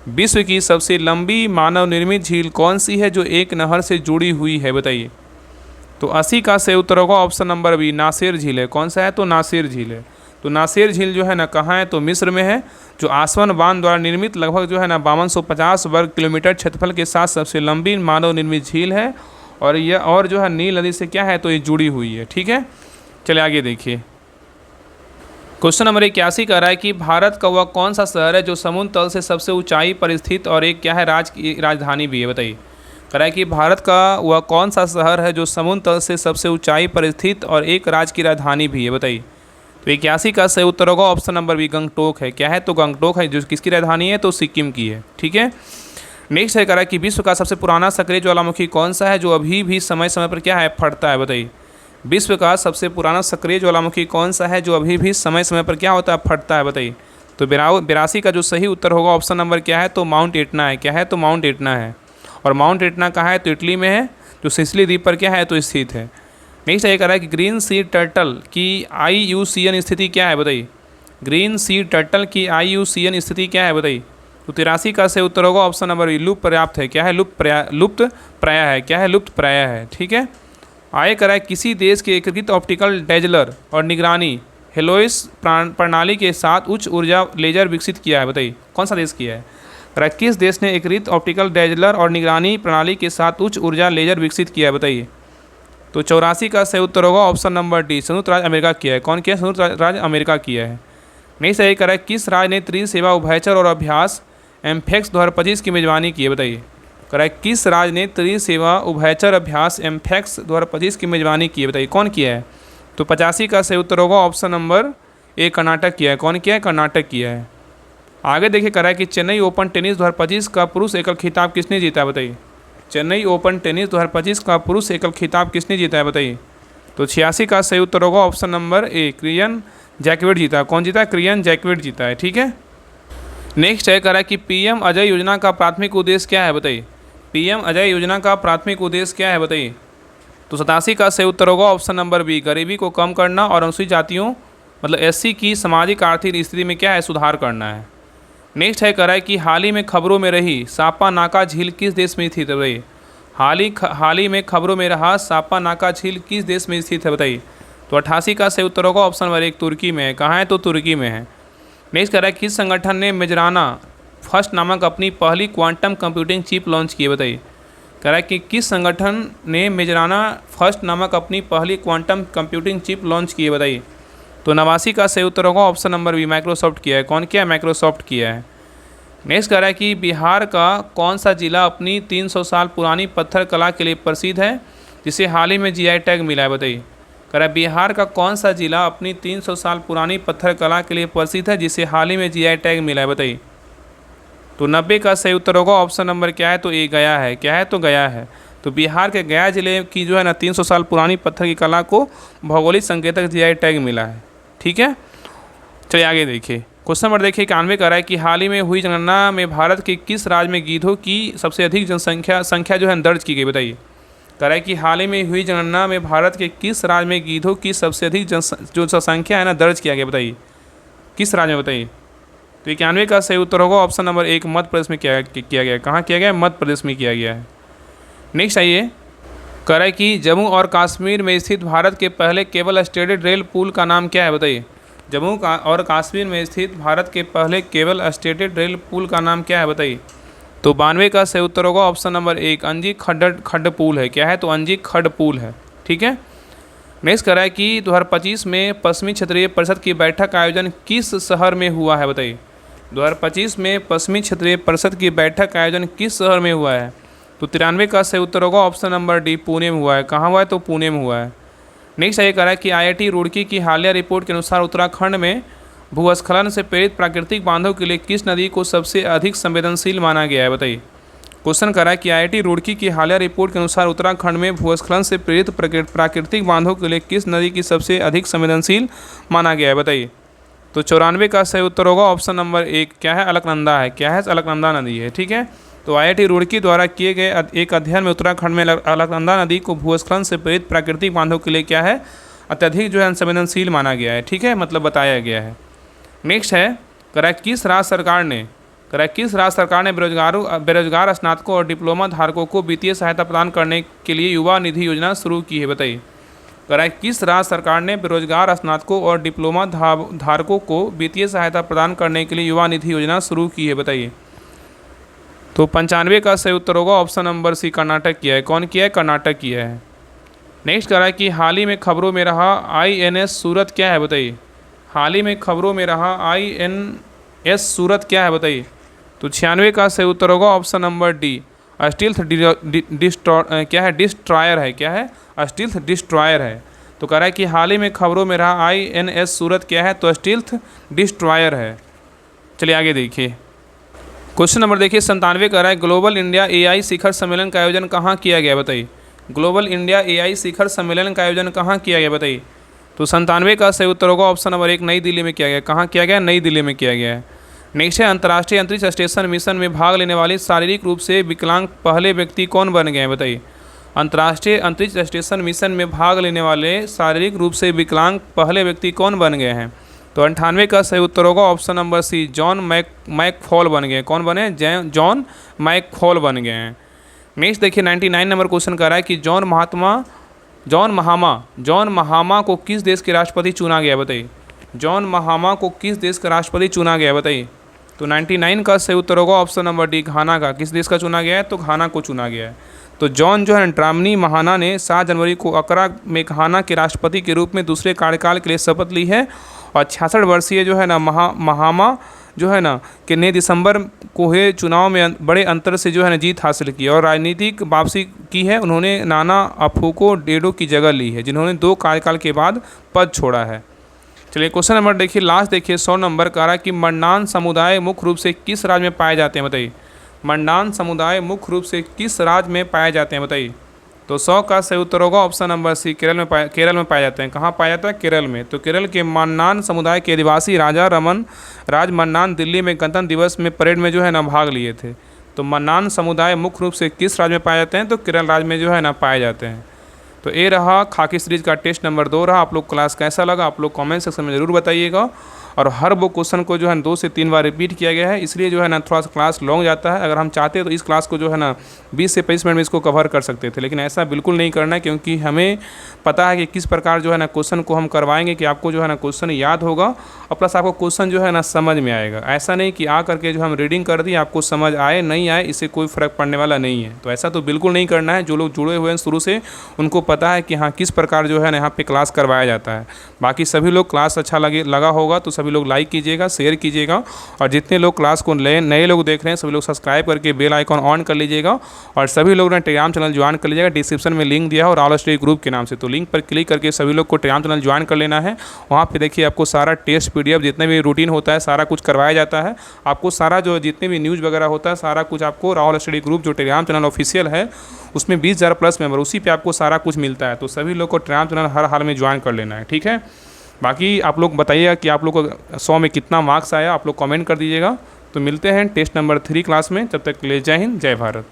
विश्व की सबसे लंबी मानव निर्मित झील कौन सी है जो एक नहर से जुड़ी हुई है? बताइए। तो 80 का सही उत्तर होगा ऑप्शन नंबर बी, नासिर झील है। कौन सा है? तो नासिर झील है। तो नासिर झील जो है ना कहाँ है? तो मिस्र में है, जो आसवन बांध द्वारा निर्मित लगभग जो है ना 5250 वर्ग किलोमीटर क्षेत्रफल के साथ सबसे लंबी मानव निर्मित झील है और यह और जो है नील नदी से क्या है? तो ये जुड़ी हुई है। ठीक है, चलिए आगे देखिए। क्वेश्चन नंबर 81 कह रहा है कि भारत का वह कौन सा शहर है जो समुद्र तल से सबसे ऊंचाई पर स्थित और एक क्या है राजधानी भी है? बताइए। कह रहा है कि भारत का वह कौन सा शहर है जो समुद्र तल से सबसे ऊंचाई पर स्थित और एक राज्य की राजधानी भी है? बताइए। तो 81 का सही उत्तर होगा ऑप्शन नंबर बी, गंगटोक है। क्या है? तो गंगटोक है, जो किसकी राजधानी है? तो सिक्किम की है। ठीक है, नेक्स्ट है कह रहा है कि विश्व का सबसे पुराना सक्रिय ज्वालामुखी कौन सा है जो अभी भी समय समय पर क्या है? फटता है। बताइए, विश्व का सबसे पुराना सक्रिय ज्वालामुखी कौन सा है जो अभी भी समय समय पर क्या होता है? फटता है। बताइए। तो 82 का जो सही उत्तर होगा ऑप्शन नंबर क्या है? तो माउंट एटना है। क्या है? तो माउंट एटना है। और माउंट एटना कहाँ है? तो इटली में है, जो सिसिली द्वीप पर क्या है? तो स्थित है। नेक्स्ट ये कह रहा है कि ग्रीन सी टर्टल की IUCN स्थिति क्या है? बताइए। ग्रीन सी टर्टल की IUCN स्थिति क्या है? बताइए। तो 83 का सही उत्तर होगा ऑप्शन नंबर बी, लुप्त पर्याप्त है। क्या है? लुप्त प्राय है। क्या है? लुप्त प्राय है। ठीक है, आगे करा है किसी देश के एकीकृत ऑप्टिकल डेजलर और निगरानी हेलोइस प्रणाली के साथ उच्च ऊर्जा लेजर विकसित किया है? बताइए, कौन सा देश किया है? करा किस देश ने एकीकृत ऑप्टिकल डेजलर और निगरानी प्रणाली के साथ उच्च ऊर्जा लेजर विकसित किया है? बताइए। तो 84 का सही उत्तर होगा ऑप्शन नंबर डी, संयुक्त राज्य अमेरिका किया है। कौन किया? संयुक्त राज्य अमेरिका किया है। नहीं सही करा किस राज्य ने त्रिसेवा उभयचर और अभ्यास एम्फेक्स 2025 की मेजबानी की है? बताइए। करा किस राज्य ने त्रिसेवा उभयचर अभ्यास एम्फेक्स 2025 की मेजबानी की है? बताइए, कौन किया है? तो 85 का सही उत्तर होगा ऑप्शन नंबर ए, कर्नाटक किया है। कौन किया है? कर्नाटक किया है। आगे देखिए करा है कि चेन्नई ओपन टेनिस 2025 का पुरुष एकल खिताब किसने जीता? बताइए। चेन्नई ओपन टेनिस 2025 का पुरुष एकल खिताब किसने जीता है? बताइए। तो 86 का सही उत्तर होगा ऑप्शन नंबर ए, क्रियन जैकविट जीता। कौन जीता? क्रियन जैकविट जीता है। ठीक है, नेक्स्ट है कह रहा है कि PM अजय योजना का प्राथमिक उद्देश्य क्या है? बताइए। PM अजय योजना का प्राथमिक उद्देश्य क्या है? बताइए। तो 87 का सही उत्तर होगा ऑप्शन नंबर बी, गरीबी को कम करना और अनुसूचित जातियों मतलब SC की सामाजिक आर्थिक स्थिति में क्या है? सुधार करना है। नेक्स्ट है कह रहा है कि हाल ही में खबरों में रही सापा नाका झील किस देश में स्थित है? बताइए। हाल ही में खबरों में रहा सापा नाका झील किस देश में स्थित है? बताइए। तो 88 का सही उत्तर होगा ऑप्शन नंबर 1, तुर्की में है। कहाँ है? तो तुर्की में है। नेक्स्ट कह रहा है किस संगठन ने मेजराना फर्स्ट नामक अपनी पहली क्वांटम कंप्यूटिंग चिप लॉन्च की है? बताइए। कह रहा है कि किस संगठन ने मेजराना फर्स्ट नामक अपनी पहली क्वांटम कंप्यूटिंग चिप लॉन्च की है? बताइए। तो 89 का सही उत्तर होगा ऑप्शन नंबर बी, माइक्रोसॉफ्ट किया है। कौन किया है? माइक्रोसॉफ्ट किया है। नेक्स्ट कह रहा है कि बिहार का कौन सा जिला अपनी 300 साल पुरानी पत्थर कला के लिए प्रसिद्ध है जिसे हाल ही में GI टैग मिला है? बताइए। कह रहा है बिहार का कौन सा जिला अपनी 300 साल पुरानी पत्थर कला के लिए प्रसिद्ध है जिसे हाल ही में GI टैग मिला है? बताइए। तो 90 का सही उत्तर होगा ऑप्शन नंबर क्या है? तो ए, गया है। क्या है? तो गया है। तो बिहार के गया जिले की जो है ना 300 साल पुरानी पत्थर की कला को भौगोलिक संकेतक GI टैग मिला है। ठीक है, चलिए आगे देखिए। क्वेश्चन नंबर देखिए 91 कह रहा है कि हाल ही में हुई जनगणना में भारत के किस राज्य में गीधों की सबसे अधिक संख्या जो है दर्ज की गई? बताइए। कह रहा है कि हाल ही में हुई जनगणना में भारत के किस राज्य में गीधों की सबसे अधिक जो संख्या है ना दर्ज किया गया? बताइए, किस राज्य में? बताइए। तो 91 का सही उत्तर होगा ऑप्शन नंबर 1, मध्य प्रदेश में किया गया। कहाँ किया गया? मध्य प्रदेश में किया गया है। नेक्स्ट आइए, कह रहा है कि जम्मू और कश्मीर में स्थित भारत के पहले केबल स्टेटेड रेल पुल का नाम क्या है? बताइए। जम्मू और कश्मीर में स्थित भारत के पहले केबल स्टेटेड रेल पुल का नाम क्या है? बताइए। तो 92 का सही उत्तर होगा ऑप्शन नंबर 1, अंजी खड्ड पुल है। क्या है? तो अंजी खड्ड पुल है। ठीक है, नेक्स्ट कह रहा है कि 2025 में पश्चिमी क्षेत्रीय परिषद की बैठक का आयोजन किस शहर में हुआ है? बताइए। 2025 में पश्चिमी क्षेत्रीय परिषद की बैठक का आयोजन किस शहर में हुआ है? तो 93 का सही उत्तर होगा ऑप्शन नंबर डी, पुणे में हुआ है। कहाँ हुआ है? तो पुणे में हुआ है। नेक्स्ट ये कह रहा है कि IIT रुड़की की हालिया रिपोर्ट के अनुसार उत्तराखंड में भूस्खलन से प्रेरित प्राकृतिक बांधों के लिए किस नदी को सबसे अधिक संवेदनशील माना गया है? बताइए। क्वेश्चन कर रहा है कि IIT रुड़की की हालिया रिपोर्ट के अनुसार उत्तराखंड में भूस्खलन से प्रेरित प्राकृतिक बांधों के लिए किस नदी की सबसे अधिक संवेदनशील माना गया है? बताइए। तो 94 का सही उत्तर होगा ऑप्शन नंबर 1, क्या है, अलकनंदा है। क्या है, अलकनंदा नदी है। ठीक है, तो IIT रुड़की द्वारा किए गए एक अध्ययन में उत्तराखंड में अलकनंदा नदी को भूस्खलन से प्रेरित प्राकृतिक बांधों के लिए क्या है, अत्यधिक जो है संवेदनशील माना गया है। ठीक है, मतलब बताया गया है। नेक्स्ट है, किस राज्य सरकार ने बेरोजगार स्नातकों और डिप्लोमा धारकों को वित्तीय सहायता प्रदान करने के लिए युवा निधि योजना शुरू की है, बताइए। किस राज्य सरकार ने बेरोजगार स्नातकों और डिप्लोमा धारकों को वित्तीय सहायता प्रदान करने के लिए युवा निधि योजना शुरू की है, बताइए। तो 95 का सही उत्तर होगा ऑप्शन नंबर सी, कर्नाटक किया है। कौन किया है, कर्नाटक किया है। नेक्स्ट कह रहा है कि हाल ही में खबरों में रहा INS सूरत क्या है, बताइए। हाल ही में खबरों में रहा INS सूरत क्या है, बताइए। तो 96 का सही उत्तर होगा ऑप्शन नंबर डी, स्टील्थ क्या है, डिस्ट्रॉयर है। क्या है, स्टील्थ डिस्ट्रॉयर है। तो कह रहा है कि हाल ही में खबरों में रहा INS सूरत क्या है, तो स्टील्थ डिस्ट्रॉयर है। चलिए आगे देखिए, क्वेश्चन नंबर देखिए 97 कह रहा है ग्लोबल इंडिया AI शिखर सम्मेलन का आयोजन कहाँ किया गया, बताइए। ग्लोबल इंडिया AI शिखर सम्मेलन का आयोजन कहाँ किया गया, बताइए। तो 97 का सही उत्तर होगा ऑप्शन नंबर 1, नई दिल्ली में किया गया। कहाँ किया गया, नई दिल्ली में किया गया है। नेक्स्ट है, अंतर्राष्ट्रीय अंतरिक्ष स्टेशन मिशन में भाग लेने वाले शारीरिक रूप से विकलांग पहले व्यक्ति कौन बन गए हैं, बताइए। अंतर्राष्ट्रीय अंतरिक्ष स्टेशन मिशन में भाग लेने वाले शारीरिक रूप से विकलांग पहले व्यक्ति कौन बन गए हैं। तो 98 का सही उत्तर होगा option number C, John McFaul बन गए। कौन बने, जॉन मैकफॉल बन गए हैं। नेक्स्ट देखिए 99 नंबर क्वेश्चन कर रहा है कि जॉन महामा को किस देश के राष्ट्रपति चुना गया, बताइए। जॉन महामा को किस देश का राष्ट्रपति चुना गया, बताइए। तो 99 का सही उत्तर होगा ऑप्शन नंबर डी, घाना का। किस देश का चुना गया है, तो घाना को चुना गया है। तो जॉन जो है ड्रामनी महाना ने 7 जनवरी को अकरा में घाना के राष्ट्रपति के रूप में दूसरे कार्यकाल के लिए शपथ ली है। और 66 वर्षीय जो है ना महामा जो है ना कि ने दिसंबर को हुए चुनाव में बड़े अंतर से जो है ना जीत हासिल की और राजनीतिक वापसी की है। उन्होंने नाना अफूको डेडो की जगह ली है, जिन्होंने 2 कार्यकाल के बाद पद छोड़ा है। चलिए क्वेश्चन नंबर देखिए, लास्ट देखिए 100 नंबर का रहा कि मंडान समुदाय मुख्य रूप से किस राज्य में पाए जाते हैं, बताइए। मंडान समुदाय मुख्य रूप से किस राज्य में पाए जाते हैं, बताइए। तो 100 का सही उत्तर होगा ऑप्शन नंबर सी, केरल में पाए जाते हैं। कहाँ पाया जाता है, केरल में। तो केरल के मन्नान समुदाय के आदिवासी राजा रमन राज मन्नान दिल्ली में गणतंत्र दिवस में परेड में जो है ना भाग लिए थे। तो मन्नान समुदाय मुख्य रूप से किस राज्य में पाए जाते हैं, तो केरल राज्य में जो है ना पाए जाते हैं। तो ये रहा खाकी सीरीज का टेस्ट नंबर 2 रहा। आप लोग क्लास कैसा लगा आप लोग कमेंट सेक्शन में ज़रूर बताइएगा। और हर वो क्वेश्चन को जो है 2 से 3 बार रिपीट किया गया है, इसलिए जो है ना थोड़ा सा क्लास लॉन्ग जाता है। अगर हम चाहते हैं तो इस क्लास को जो है ना 20 से 25 मिनट में इसको कवर कर सकते थे, लेकिन ऐसा बिल्कुल नहीं करना है, क्योंकि हमें पता है कि किस प्रकार जो है ना क्वेश्चन को हम करवाएंगे कि आपको जो है ना क्वेश्चन याद होगा और प्लस आपको क्वेश्चन जो है ना समझ में आएगा। ऐसा नहीं कि आ करके जो हम रीडिंग कर दी आपको समझ आए नहीं आए इससे कोई फ़र्क पड़ने वाला नहीं है। तो ऐसा तो बिल्कुल नहीं करना है। जो लोग जुड़े हुए हैं शुरू से उनको पता है कि हाँ किस प्रकार जो है ना यहाँ पे क्लास करवाया जाता है। बाकी सभी लोग क्लास अच्छा लगा होगा तो सभी लोग लाइक कीजिएगा, शेयर कीजिएगा। और जितने लोग क्लास को नए लोग देख रहे हैं सभी लोग सब्सक्राइब करके बेल आइकॉन ऑन कर लीजिएगा। और सभी लोग ने टेलीग्राम चैनल ज्वाइन कर लीजिएगा। डिस्क्रिप्शन में लिंक दिया है और ऑल स्टडी ग्रुप के नाम से, तो लिंक पर क्लिक करके सभी लोग को टेलीग्राम चैनल ज्वाइन कर लेना है। वहाँ पे देखिए आपको सारा टेस्ट PDF जितने भी रूटीन होता है सारा कुछ करवाया जाता है। आपको सारा जो जितने भी न्यूज़ वगैरह होता है सारा कुछ आपको राहुल स्टडी ग्रुप जो टेलीग्राम चैनल ऑफिशियल है उसमें 20,000 प्लस मेंबर, उसी पे आपको सारा कुछ मिलता है। तो सभी लोग को टेलीग्राम चैनल हर हाल में ज्वाइन कर लेना है, ठीक है। बाकी आप लोग बताइएगा कि आप लोग को 100 में कितना मार्क्स आया, आप लोग कमेंट कर दीजिएगा। तो मिलते हैं टेस्ट नंबर 3 क्लास में, तब तक के लिए जय हिंद जय भारत।